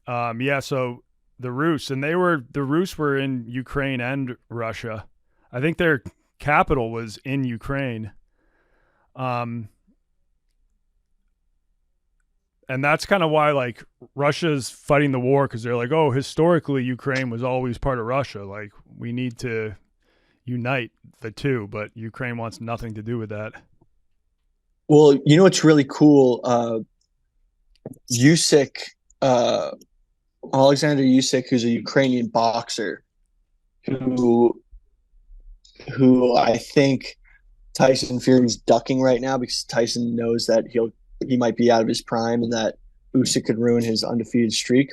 Yeah, so the Rus, and the Rus were in Ukraine and Russia. I think their capital was in Ukraine. And that's kind of why like Russia's fighting the war, because they're like, oh, historically Ukraine was always part of Russia. Like we need to unite the two, but Ukraine wants nothing to do with that. Well, you know what's really cool? Usyk, Alexander Usyk, who's a Ukrainian boxer, who I think Tyson Fury's ducking right now because Tyson knows that he might be out of his prime and that Usyk could ruin his undefeated streak.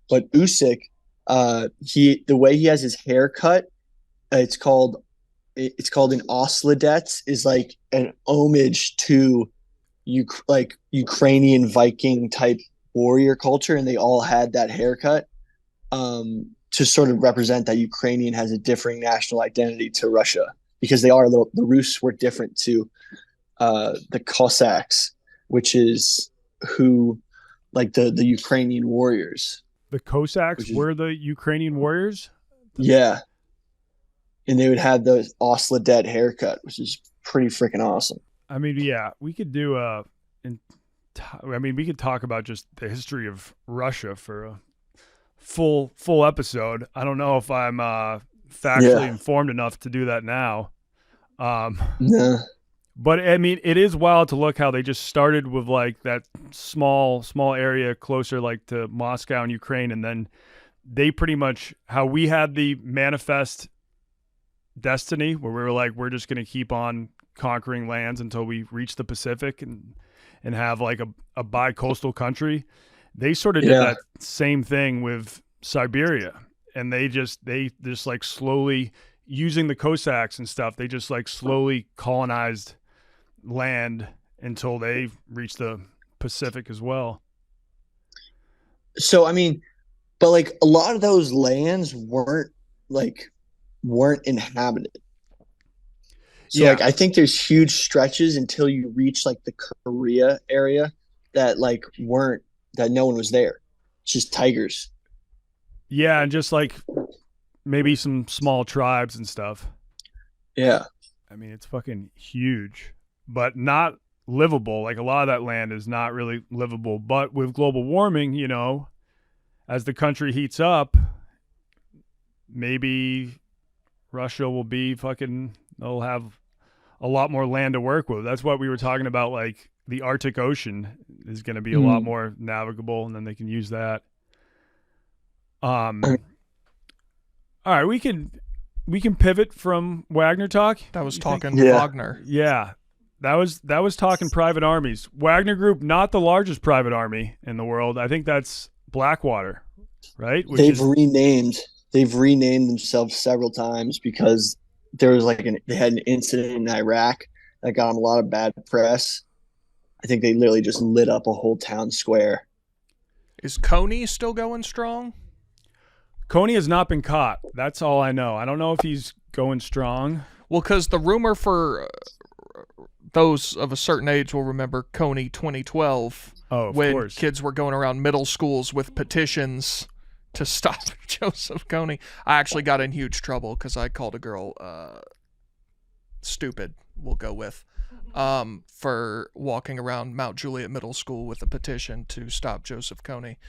But Usyk, the way he has his hair cut, it's called an oslidet, is like an homage to Ukrainian Viking type warrior culture, and they all had that haircut to sort of represent that Ukrainian has a differing national identity to Russia, because the Rus were different to the Cossacks, which is who like the Ukrainian warriors. The Cossacks were the Ukrainian warriors? Yeah. And they would have the oslidet haircut, which is pretty freaking awesome. I mean, yeah, we could do we could talk about just the history of Russia for a full episode. I don't know if I'm factually informed enough to do that now. No. But I mean, it is wild to look how they just started with like that small area closer like to Moscow and Ukraine, and then they pretty much how we had the manifest destiny where we were like, we're just going to keep on conquering lands until we reach the Pacific and have like a bi-coastal country. They sort of did that same thing with Siberia, and they just like slowly using the Cossacks and stuff. They just like slowly colonized land until they reached the Pacific as well. So, I mean, but like a lot of those lands weren't inhabited. So like I think there's huge stretches until you reach like the Korea area that no one was there. It's just tigers. Yeah, and just like maybe some small tribes and stuff. Yeah. I mean, it's fucking huge, but not livable. Like a lot of that land is not really livable. But with global warming, you know, as the country heats up, maybe Russia will be they'll have a lot more land to work with. That's what we were talking about. Like the Arctic Ocean is going to be a lot more navigable, and then they can use that. All right, we can pivot from Wagner talk. That was talking Wagner. Yeah. That was talking private armies. Wagner Group, not the largest private army in the world. I think that's Blackwater, right? They've renamed themselves several times because there was they had an incident in Iraq that got them a lot of bad press. I think they literally just lit up a whole town square. Is Coney still going strong? Coney has not been caught. That's all I know. I don't know if he's going strong. Well, because the rumor for those of a certain age will remember Coney 2012. Oh, when course. Kids were going around middle schools with petitions to stop Joseph Coney. I actually got in huge trouble because I called a girl stupid, we'll go with, for walking around Mount Juliet Middle School with a petition to stop Joseph Coney.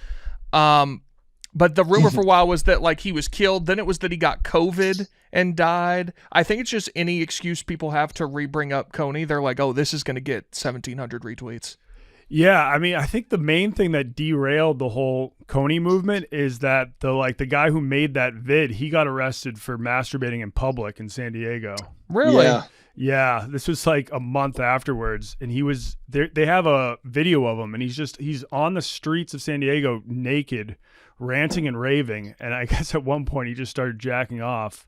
But the rumor for a while was that he was killed. Then it was that he got COVID and died. I think it's just any excuse people have to re-bring up Coney. They're like, oh, this is going to get 1,700 retweets. Yeah, I mean, I think the main thing that derailed the whole Coney movement is that the guy who made that vid, he got arrested for masturbating in public in San Diego. Really? Yeah, this was like a month afterwards, and he was there. They have a video of him, and he's on the streets of San Diego naked, ranting and raving, and I guess at one point he just started jacking off.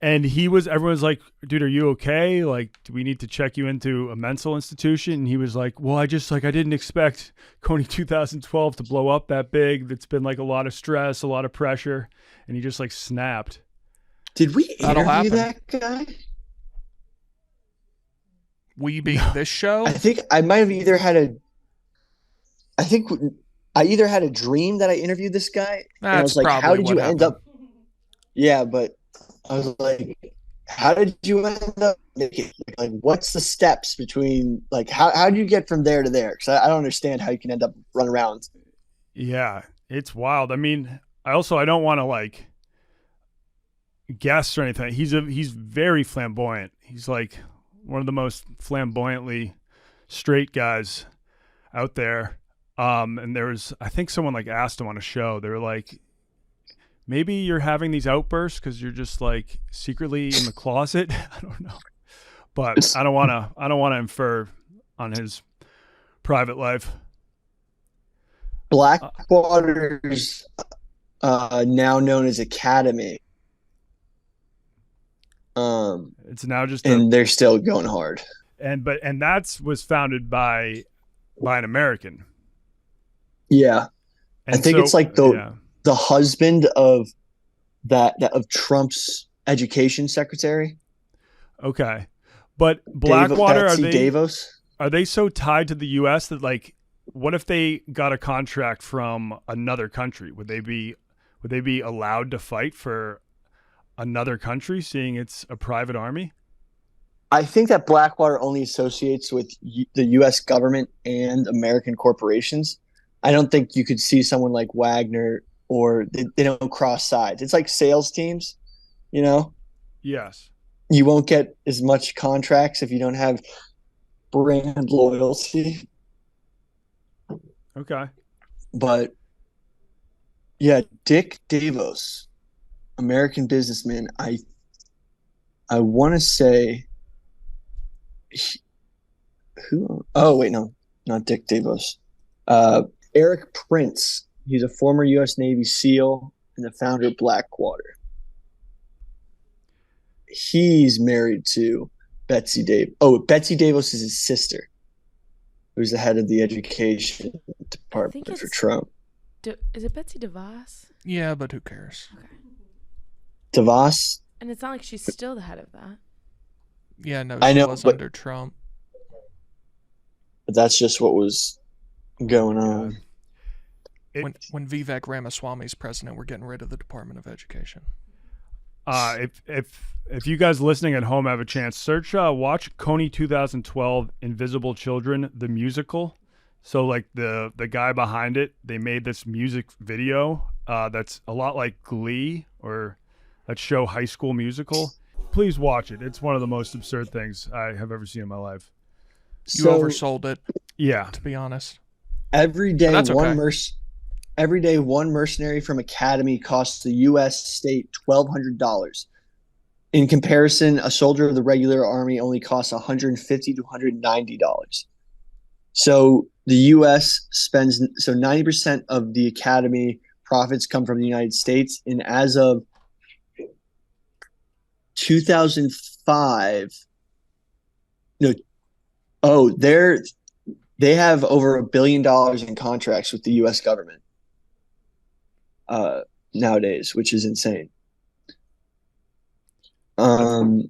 And everyone's like, dude, are you okay? Like, do we need to check you into a mental institution? And he was like, well, I didn't expect Coney 2012 to blow up that big. It's been like a lot of stress, a lot of pressure. And he just snapped. Did we interview that guy? We being this show? I think I might have either had I either had a dream that I interviewed this guy, and I That's was like, probably how did you what end happened. up? Yeah, but I was like, how did you end up making, like, what's the steps between, like, how do you get from there to there? Because I don't understand how you can end up running around. Yeah, it's wild. I mean, I don't want to like guess or anything. He's very flamboyant. He's like one of the most flamboyantly straight guys out there. And there was, I think someone like asked him on a show, they were like, maybe you're having these outbursts because you're just like secretly in the closet. I don't know, but I don't want to infer on his private life. Blackwater's now known as Academy. It's now just and they're still going hard. And that's was founded by an American. Yeah, And I think so, it's like the husband of that of Trump's education secretary. Okay, but Blackwater Davos. Are they so tied to the U.S. that like, what if they got a contract from another country? Would they be allowed to fight for another country, seeing it's a private army? I think that Blackwater only associates with the U.S. government and American corporations. I don't think you could see someone like Wagner, or they don't cross sides. It's like sales teams, you know? Yes. You won't get as much contracts if you don't have brand loyalty. Okay. But yeah, Dick Davos, American businessman. I want to say who? Oh wait, no, not Dick Davos. Eric Prince. He's a former U.S. Navy SEAL and the founder of Blackwater. He's married to Betsy Davos. Oh, Betsy Davos is his sister, who's the head of the education department for Trump. Is it Betsy DeVos? Yeah, but who cares? Okay. DeVos? And it's not like she's still the head of that. Yeah, no, I she know, was but, under Trump. But that's just what was going on. When Vivek Ramaswamy's president, we're getting rid of the Department of Education. If you guys listening at home have a chance, watch Coney 2012 Invisible Children, the musical. So like the guy behind it, they made this music video that's a lot like Glee or that show High School Musical. Please watch it. It's one of the most absurd things I have ever seen in my life. You oversold it. Yeah. To be honest. Every day, okay. Every day, one mercenary from Academy costs the U.S. state $1,200. In comparison, a soldier of the regular army only costs $150 to $190. So the U.S. spends 90% of the Academy profits come from the United States, and as of 2005, they have over $1 billion in contracts with the U.S. government. Nowadays, which is insane. Yeah,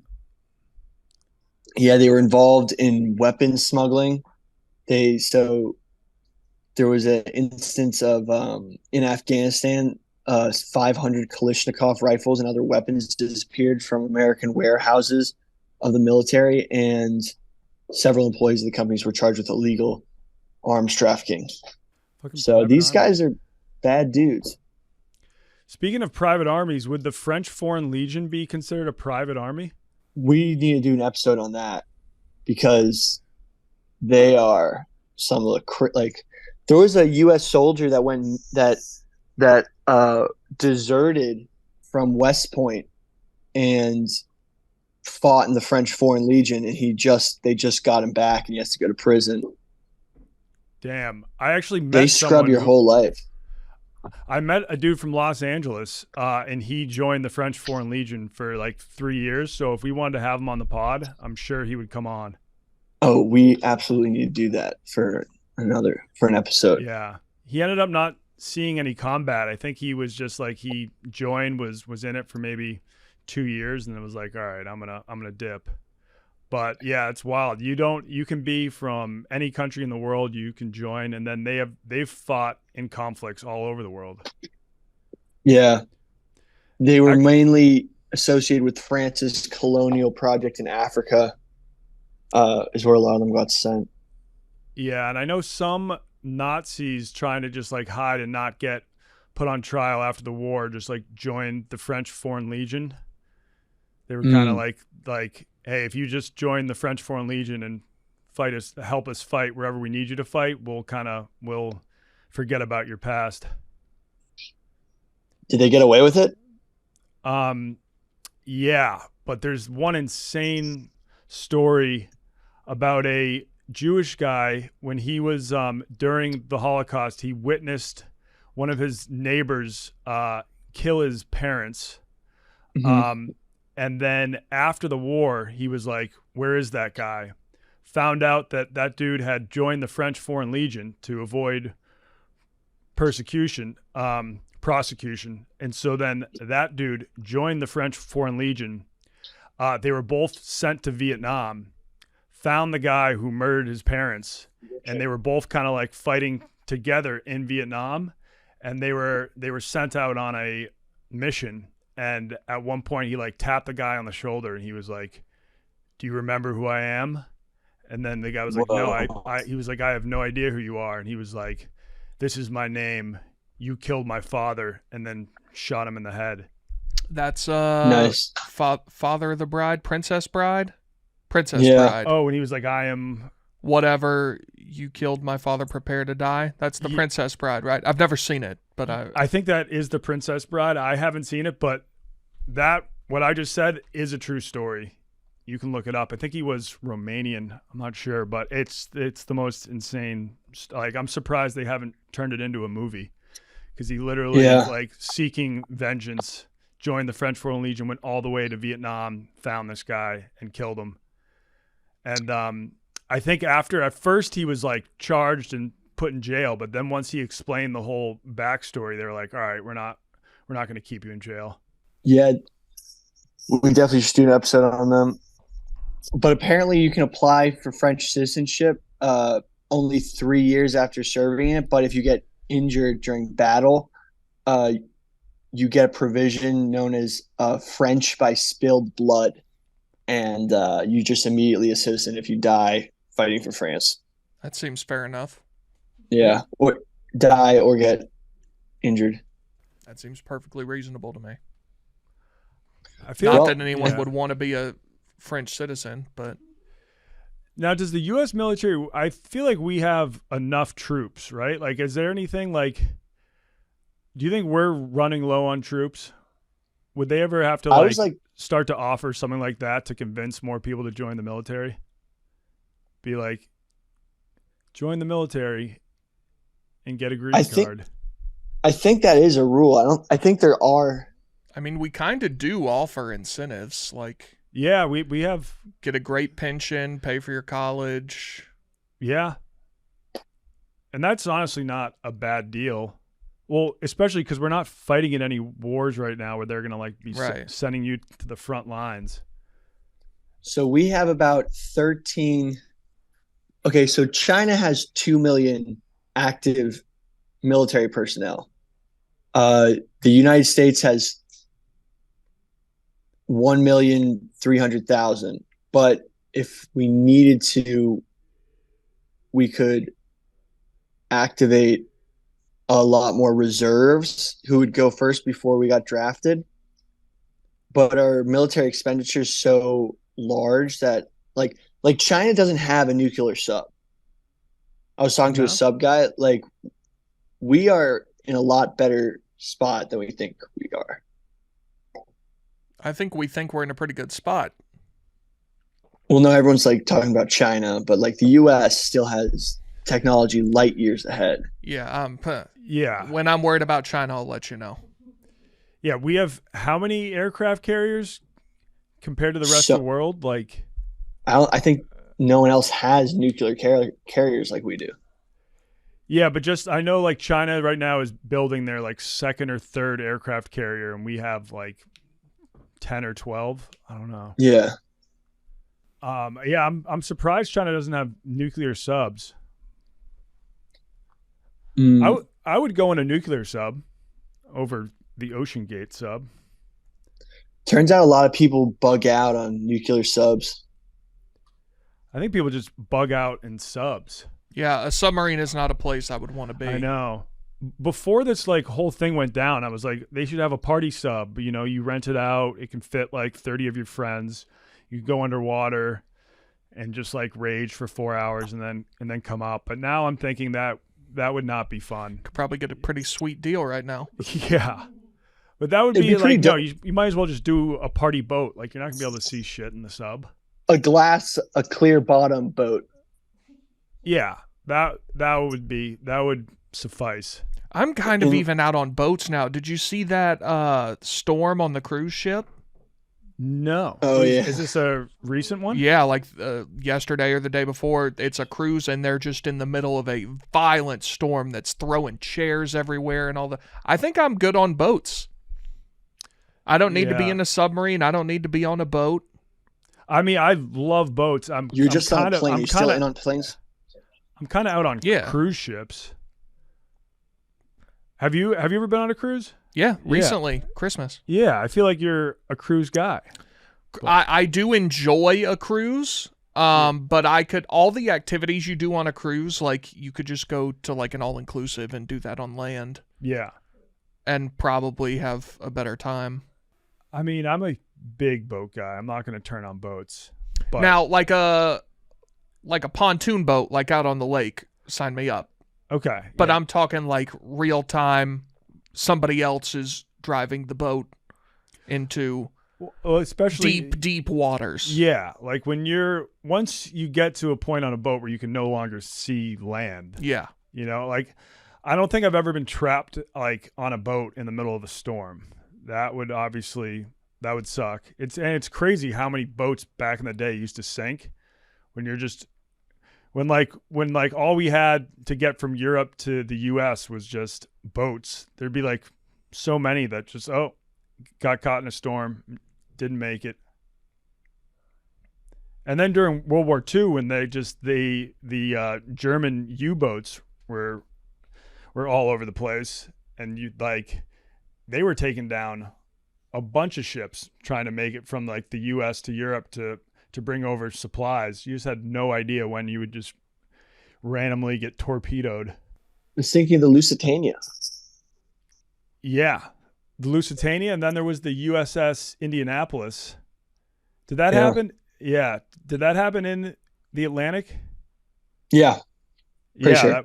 they were involved in weapons smuggling. There was an instance of in Afghanistan, 500 Kalashnikov rifles and other weapons disappeared from American warehouses of the military, and several employees of the companies were charged with illegal arms trafficking. So these guys are bad dudes. Speaking of private armies, would the French Foreign Legion be considered a private army? We need to do an episode on that because they are some of the there was a U.S. soldier that deserted from West Point and fought in the French Foreign Legion, and they just got him back, and he has to go to prison. Damn, I actually met they scrub your whole life. I met a dude from Los Angeles, and he joined the French Foreign Legion for like 3 years. So if we wanted to have him on the pod, I'm sure he would come on. Oh, we absolutely need to do that for an episode. Yeah. He ended up not seeing any combat. I think he was just like, he joined, was in it for maybe 2 years, and then was like, all right, I'm gonna dip. But yeah, it's wild. You can be from any country in the world, you can join, and then they've fought in conflicts all over the world. Yeah. They were Ac- mainly associated with France's colonial project in Africa, is where a lot of them got sent. Yeah, and I know some Nazis trying to just like hide and not get put on trial after the war, just like joined the French Foreign Legion. They were kind of like, hey, if you just join the French Foreign Legion and help us fight wherever we need you to fight, we'll forget about your past. Did they get away with it? Yeah, but there's one insane story about a Jewish guy when he was during the Holocaust. He witnessed one of his neighbors kill his parents. And then after the war, he was like, where is that guy? Found out that dude had joined the French Foreign Legion to avoid prosecution. And so then that dude joined the French Foreign Legion. They were both sent to Vietnam, found the guy who murdered his parents, and they were both kind of like fighting together in Vietnam. And they were sent out on a mission. And at one point he like tapped the guy on the shoulder and he was like, do you remember who I am? And then the guy was like, no, he was like, I have no idea who you are. And he was like, this is my name. You killed my father, and then shot him in the head. That's nice. Father of the Bride, Princess Bride? Princess Yeah. Bride. Oh, and he was like, I am... Whatever, you killed my father, prepare to die. That's the Princess Bride, right? I've never seen it, but I think that is the Princess Bride. I haven't seen it, but what I just said is a true story. You can look it up. I think he was Romanian. I'm not sure, but it's the most insane. Like, I'm surprised they haven't turned it into a movie, because he literally like seeking vengeance, joined the French Foreign Legion, went all the way to Vietnam, found this guy and killed him. And I think at first he was like charged and put in jail, but then once he explained the whole backstory, they were like, all right, we're not going to keep you in jail. Yeah, we definitely should do an episode on them. But apparently you can apply for French citizenship only 3 years after serving it. But if you get injured during battle, you get a provision known as French by spilled blood. And you just immediately a citizen if you die fighting for France. that seems fair enough. Yeah, or die or get injured. That seems perfectly reasonable to me. I feel Not like, that anyone would want to be a French citizen, but now, does the U.S. military, I feel like we have enough troops, right? Like, is there anything like, do you think we're running low on troops? Would they ever have to start to offer something like that to convince more people to join the military? Be like, join the military and get a green card. I think that is a rule. I think there are. I mean, we kind of do offer incentives, like yeah, we have get a great pension, pay for your college. Yeah, and that's honestly not a bad deal. Well, especially because we're not fighting in any wars right now where they're gonna like be sending you to the front lines. So we have about 13. Okay, so China has 2 million active military personnel. The United States has 1,300,000. But if we needed to, we could activate a lot more reserves who would go first before we got drafted. But our military expenditure is so large that like China doesn't have a nuclear sub. I was talking to a sub guy. Like, we are in a lot better spot than we think we are. I think we're in a pretty good spot. Well, no, everyone's like talking about China, but like the U.S. still has technology light years ahead. Yeah. Yeah. When I'm worried about China, I'll let you know. Yeah, we have how many aircraft carriers compared to the rest of the world? Like, I think no one else has nuclear carriers like we do. Yeah, but just I know like China right now is building their like second or third aircraft carrier, and we have like 10 or 12. I don't know. Yeah. Yeah, I'm surprised China doesn't have nuclear subs. I would go in a nuclear sub over the Ocean Gate sub. Turns out a lot of people bug out on nuclear subs. I think people just bug out in subs. Yeah, a submarine is not a place I would want to be. I know. Before this like whole thing went down, I was like, they should have a party sub. You know, you rent it out. It can fit like 30 of your friends. You go underwater and just like rage for 4 hours and then come up. But now I'm thinking that would not be fun. Could probably get a pretty sweet deal right now. Yeah. But that would It'd be be pretty like, no, you might as well just do a party boat. Like, you're not going to be able to see shit in the sub. A clear bottom boat. Yeah, that would suffice. I'm kind of even out on boats now. Did you see that storm on the cruise ship? No. Oh, yeah. Is this a recent one? Yeah, like yesterday or the day before. It's a cruise, and they're just in the middle of a violent storm that's throwing chairs everywhere and all that. I think I'm good on boats. I don't need to be in a submarine. I don't need to be on a boat. I mean, I love boats. You're just on a plane. You're still in on planes? I'm kind of out on cruise ships. Have you ever been on a cruise? Yeah, recently, Christmas. Yeah, I feel like you're a cruise guy. I do enjoy a cruise, but all the activities you do on a cruise, like you could just go to like an all-inclusive and do that on land. Yeah. And probably have a better time. I mean, I'm a big boat guy. I'm not going to turn on boats. But Now, like a pontoon boat, like out on the lake, sign me up. Okay. But I'm talking like real time, somebody else is driving the boat into especially deep waters. Yeah, like once you get to a point on a boat where you can no longer see land. Yeah. You know, like I don't think I've ever been trapped like on a boat in the middle of a storm. That would suck. It's crazy how many boats back in the day used to sink when all we had to get from Europe to the US was just boats. There'd be like so many that just got caught in a storm, didn't make it. And then during World War II, when the German U-boats were all over the place, and they were taking down a bunch of ships trying to make it from like the US to Europe to bring over supplies. You just had no idea when you would just randomly get torpedoed. I was thinking of the Lusitania. Yeah. The Lusitania, and then there was the USS Indianapolis. Did that happen? Yeah. Did that happen in the Atlantic? Yeah. Pretty sure.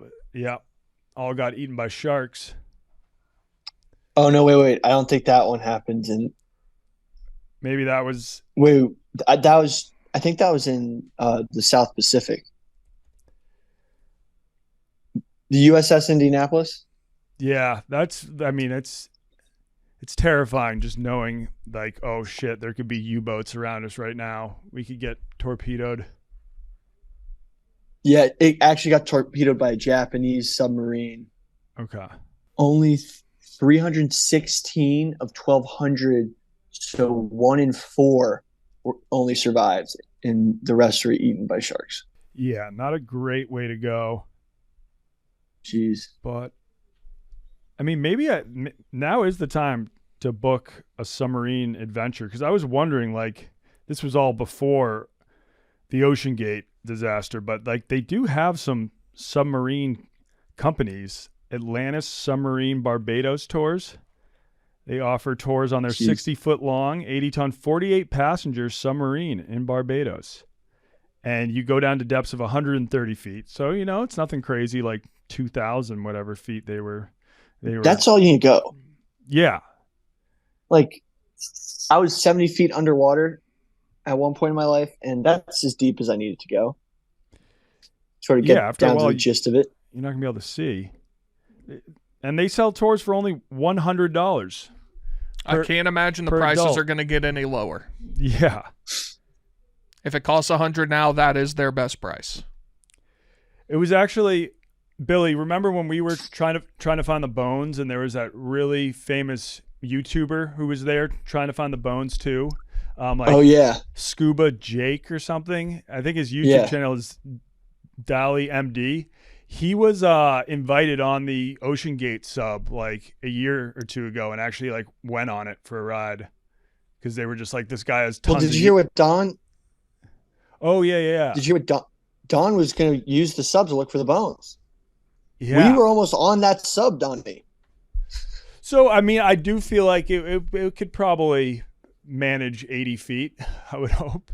All got eaten by sharks. Oh, no, wait. I don't think that one happened. Maybe that was... I think that was in the South Pacific. The USS Indianapolis? Yeah, it's terrifying just knowing like, oh shit, there could be U-boats around us right now. We could get torpedoed. Yeah, it actually got torpedoed by a Japanese submarine. Okay. Only 316 of 1,200, so 1 in 4 only survived, and the rest were eaten by sharks. Yeah, not a great way to go. Jeez. But I mean, maybe now is the time to book a submarine adventure, because I was wondering, like, this was all before the Ocean Gate disaster, but like they do have some submarine companies. Atlantis Submarine Barbados Tours. They offer tours on their 60-foot long, 80-ton, 48-passenger submarine in Barbados. And you go down to depths of 130 feet. So, you know, it's nothing crazy, like 2,000 whatever feet they were. That's all you can go. Yeah. Like, I was 70 feet underwater at one point in my life, and that's as deep as I needed to go. Sort of get down to the gist of it. You're not going to be able to see. And they sell tours for only $100. I can't imagine the prices are going to get any lower. Yeah. If it costs $100 now, that is their best price. It was actually, Billy, remember when we were trying to find the bones, and there was that really famous YouTuber who was there trying to find the bones too? Like Oh yeah. Scuba Jake or something. I think his YouTube Yeah. channel is Dali MD. He was invited on the Ocean Gate sub like a year or two ago and actually like went on it for a ride because they were just like, this guy has tons Well, did of you hear what Don? Oh yeah. Did you hear what Don was going to use the sub to look for the bones? Yeah. We were almost on that sub, Donnie. So I mean, I do feel like it could probably manage 80 feet. I would hope.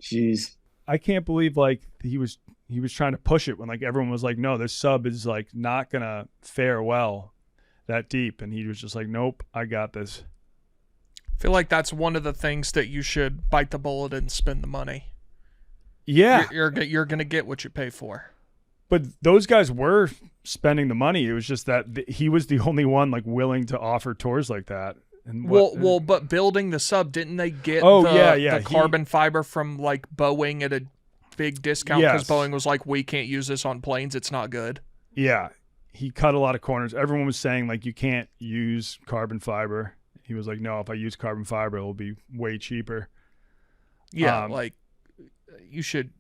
Jeez. I can't believe like he was trying to push it when like everyone was like, no, this sub is like not gonna fare well that deep, and he was just like, nope, I got this. I feel like that's one of the things that you should bite the bullet and spend the money. Yeah, You're gonna get what you pay for. but those guys were spending the money. It was just that he was the only one like willing to offer tours like that. And Well, but building the sub, didn't they get the carbon fiber from like Boeing at a big discount because Yes. Boeing was like, we can't use this on planes, it's not good. Yeah, he cut a lot of corners. Everyone was saying like you can't use carbon fiber. He was like, no, if I use carbon fiber, it'll be way cheaper. Yeah, like you should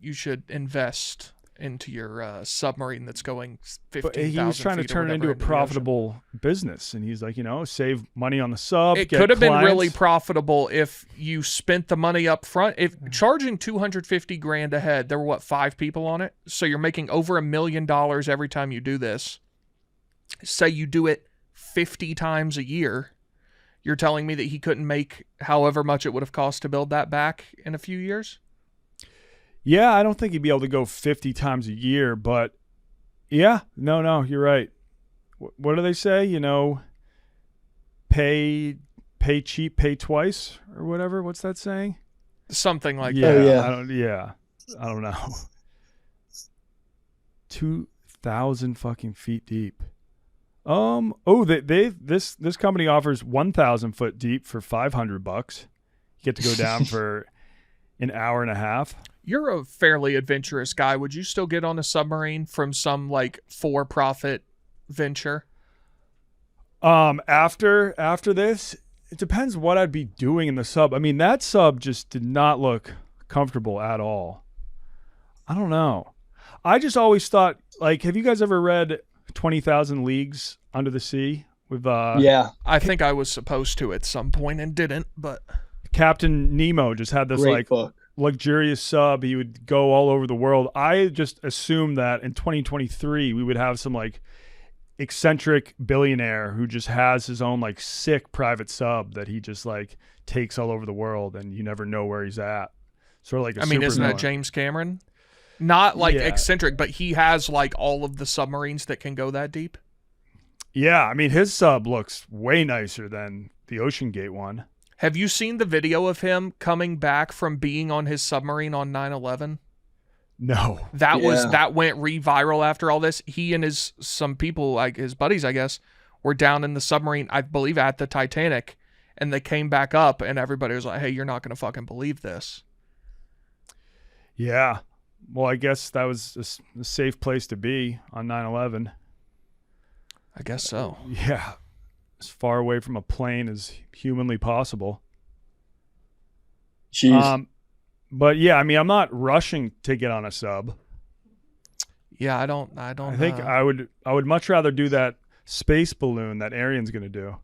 invest into your submarine that's going 15,000 But he was trying to feet or turn it into whatever a into the ocean. profitable business, and he's like, save money on the sub. It get could have been clients. really profitable if you spent the money up front. If charging $250,000 a head, there were what, 5 people on it, so you're making over $1 million every time you do this. Say you do it 50 times a year. You're telling me that he couldn't make however much it would have cost to build that back in a few years? Yeah, I don't think he'd be able to go 50 times a year, but yeah, no, you're right. What do they say? Pay cheap, pay twice, or whatever. What's that saying? Something like Yeah, that. I don't know. 2,000 fucking feet deep. This company offers 1,000 foot deep for $500. You get to go down for an hour and a half. You're a fairly adventurous guy. Would you still get on a submarine from some like for-profit venture? After this, it depends what I'd be doing in the sub. I mean, that sub just did not look comfortable at all. I don't know. I just always thought, like, have you guys ever read 20,000 Leagues Under the Sea with Yeah. I think I was supposed to at some point and didn't, but Captain Nemo just had this Great like book. luxurious sub. He would go all over the world. I just assumed that in 2023 we would have some like eccentric billionaire who just has his own like sick private sub that he just like takes all over the world and you never know where he's at. Sort of like a isn't that supervillain. James Cameron? Not like Yeah. eccentric, but he has like all of the submarines that can go that deep. Yeah, I mean his sub looks way nicer than the Ocean Gate one. Have you seen the video of him coming back from being on his submarine on 9/11? No. That Yeah. went re-viral after all this. He and some people, like his buddies, I guess, were down in the submarine, I believe at the Titanic, and they came back up and everybody was like, hey, you're not going to fucking believe this. Yeah. Well, I guess that was a safe place to be on 9/11. I guess so. Yeah. As far away from a plane as humanly possible. Jeez. But yeah, I mean, I'm not rushing to get on a sub. Yeah, I don't I think I would much rather do that space balloon that Arian's going to do.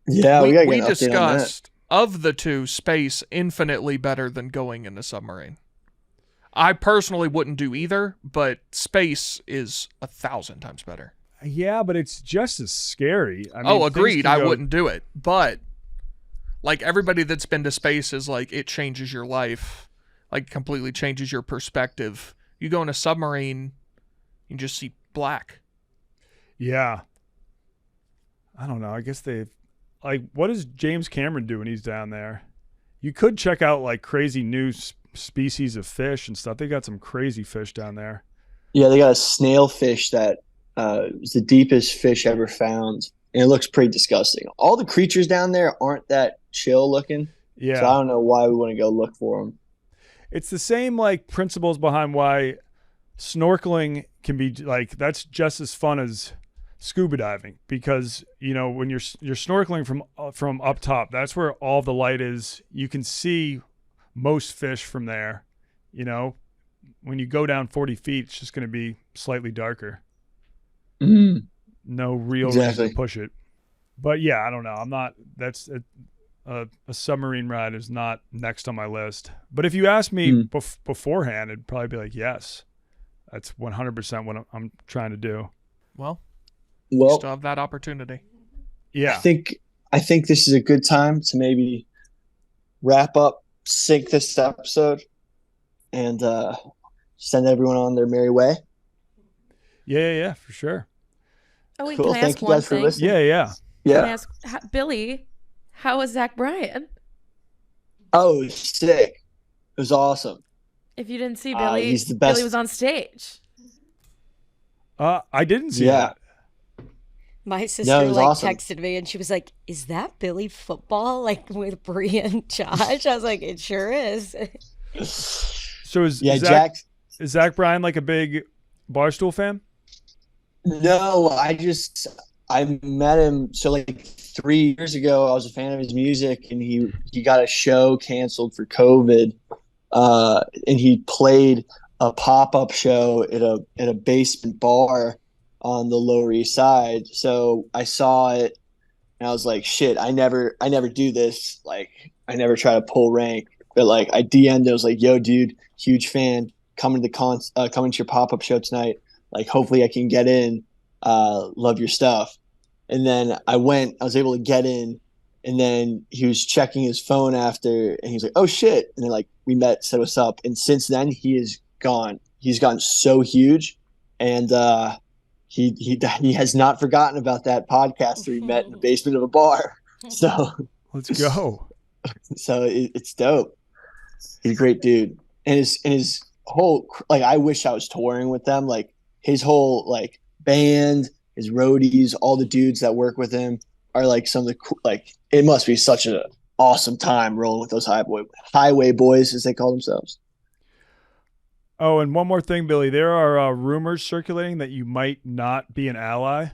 yeah, we gotta we get an update on that. discussed of the two, space infinitely better than going in a submarine. I personally wouldn't do either, but space is 1,000 times better. Yeah, but it's just as scary. I mean, Oh, things agreed. can I go- wouldn't do it. But like everybody that's been to space is like, it changes your life, like completely changes your perspective. You go in a submarine, you just see black. Yeah. I don't know. I guess like, what does James Cameron do when he's down there? You could check out like crazy new species of fish and stuff. They got some crazy fish down there. Yeah, they got a snail fish that is the deepest fish ever found, and it looks pretty disgusting. All the creatures down there aren't that chill looking, Yeah. so I don't know why we want to go look for them. It's the same like principles behind why snorkeling can be like, that's just as fun as scuba diving, because when you're snorkeling from up top, that's where all the light is. You can see most fish from there. When you go down 40 feet, it's just going to be slightly darker. No real reason to push it. But yeah, I don't know. I'm not. That's a submarine ride is not next on my list. But if you ask me beforehand, it'd probably be like, yes, that's 100% what I'm trying to do. Well, you still have that opportunity. Yeah, I think this is a good time to maybe wrap up, sync this episode, and send everyone on their merry way. Yeah, for sure. Oh, wait, Cool. can I Thank ask you one guys for thing? listening. Yeah. Can I ask, Billy, how was Zach Bryan? Oh, sick! It was awesome. If you didn't see Billy, he's the best. Billy was on stage. I didn't see that. My sister awesome. texted me and she was like, "Is that Billy football like with Bree and Josh?" I was like, "It sure is." So is Zach Bryan like a big Barstool fan? No, I met him. So like 3 years ago, I was a fan of his music, and he got a show canceled for COVID, and he played a pop-up show at a basement bar on the Lower East Side. So I saw it, and I was like, shit, I never do this. Like, I never try to pull rank, but like I DM'd it. I was like, yo, dude, huge fan. Coming to your pop-up show tonight. Like, hopefully I can get in. Love your stuff. And then I was able to get in, and then he was checking his phone after, and he was like, oh shit. And then like we met, set us up. And since then he's gotten so huge. And he has not forgotten about that podcaster he met in the basement of a bar. So let's go. So it's dope. He's a great dude. And his whole, like, I wish I was touring with them. Like, his whole like band, his roadies, all the dudes that work with him are like some of the cool, like, it must be such an awesome time rolling with those highway boys, as they call themselves. Oh, and one more thing, Billy. There are rumors circulating that you might not be an ally.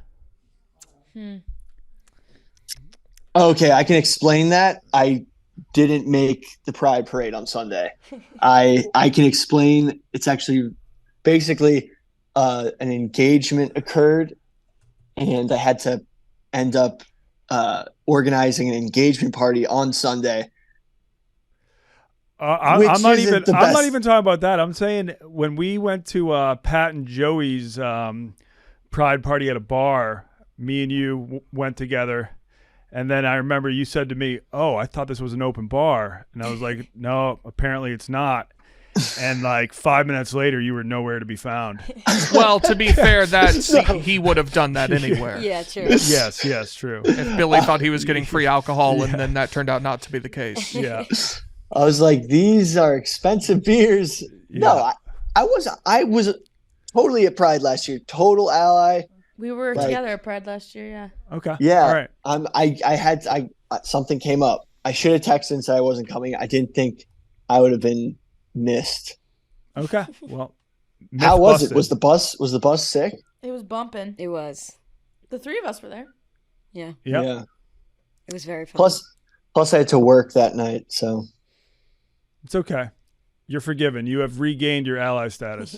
Okay, I can explain that. I didn't make the Pride Parade on Sunday. I can explain. It's actually basically an engagement occurred, and I had to end up organizing an engagement party on Sunday. I'm not even talking about that. I'm saying when we went to Pat and Joey's Pride party at a bar, me and you went together. And then I remember you said to me, "Oh, I thought this was an open bar." And I was like, "No, apparently it's not." And like 5 minutes later, you were nowhere to be found. Well, to be fair, he would have done that anywhere. Yeah, true. Yes, true. If Billy thought he was getting free alcohol, and then that turned out not to be the case. Yeah. I was like, these are expensive beers. Yeah. No, I was totally at Pride last year. Total ally. We were together at Pride last year, yeah. Okay. Yeah. All right. I something came up. I should have texted and said I wasn't coming. I didn't think I would have been missed. Okay. Well, how was it? Was the bus sick? It was bumping. It was. The three of us were there. Yeah. Yep. Yeah. It was very fun. Plus I had to work that night, so It's okay. You're forgiven. You have regained your ally status.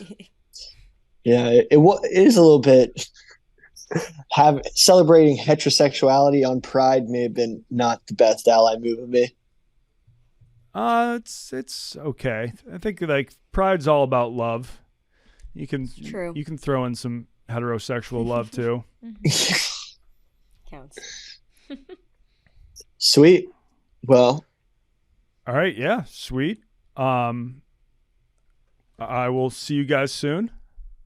yeah, it is a little bit. Celebrating heterosexuality on Pride may have been not the best ally move of me. It's okay. I think like Pride's all about love. You can throw in some heterosexual love too. Counts. Sweet. Well, all right. Yeah. Sweet. I will see you guys soon.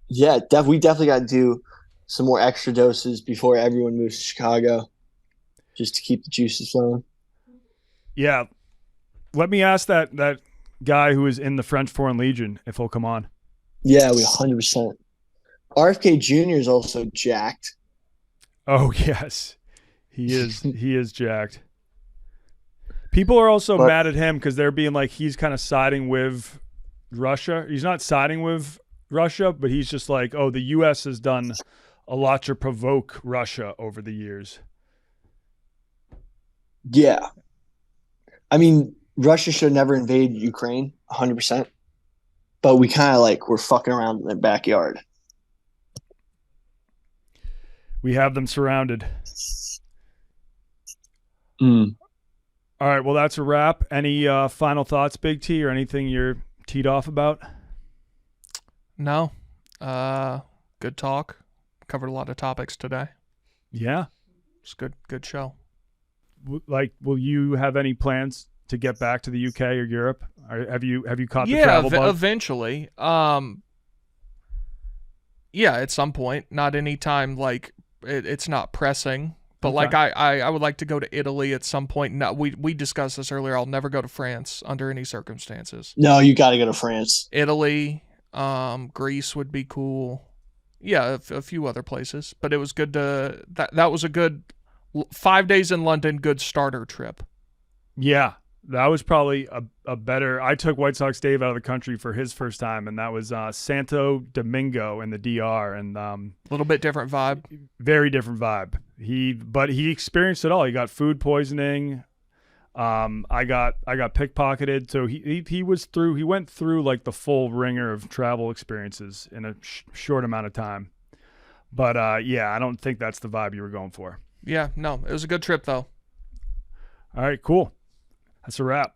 Yeah, we definitely got to do some more extra doses before everyone moves to Chicago, just to keep the juices flowing. Yeah. Let me ask that guy who is in the French Foreign Legion if he'll come on. Yeah, we 100%. RFK Jr. is also jacked. Oh yes, he is. He is jacked. People are also mad at him because they're being like he's kind of siding with Russia. He's not siding with Russia, but he's just like, oh, the U.S. has done a lot to provoke Russia over the years. Yeah. I mean, Russia should never invade Ukraine 100%, but we kind of like we're fucking around in their backyard. We have them surrounded. Mm. All right, well, that's a wrap. Any final thoughts, Big T, or anything you're teed off about? No. Good talk. Covered a lot of topics today. Yeah. It's good show. Like, will you have any plans to get back to the UK or Europe? Or have you caught the Yeah, travel bug? eventually. Yeah, at some point. Not any time, like, it's not pressing. But, Okay. like, I would like to go to Italy at some point. No, we discussed this earlier. I'll never go to France under any circumstances. No, you got to go to France. Italy, Greece would be cool. Yeah, a few other places. But it was good to... That was a good 5 days in London, good starter trip. Yeah, that was probably a better... I took White Sox Dave out of the country for his first time, and that was Santo Domingo in the DR. And A little bit different vibe. very different vibe. But he experienced it all. He got food poisoning. I got pickpocketed. So he went through like the full ringer of travel experiences in a short amount of time. But yeah, I don't think that's the vibe you were going for. Yeah, no, it was a good trip, though. All right, cool. That's a wrap.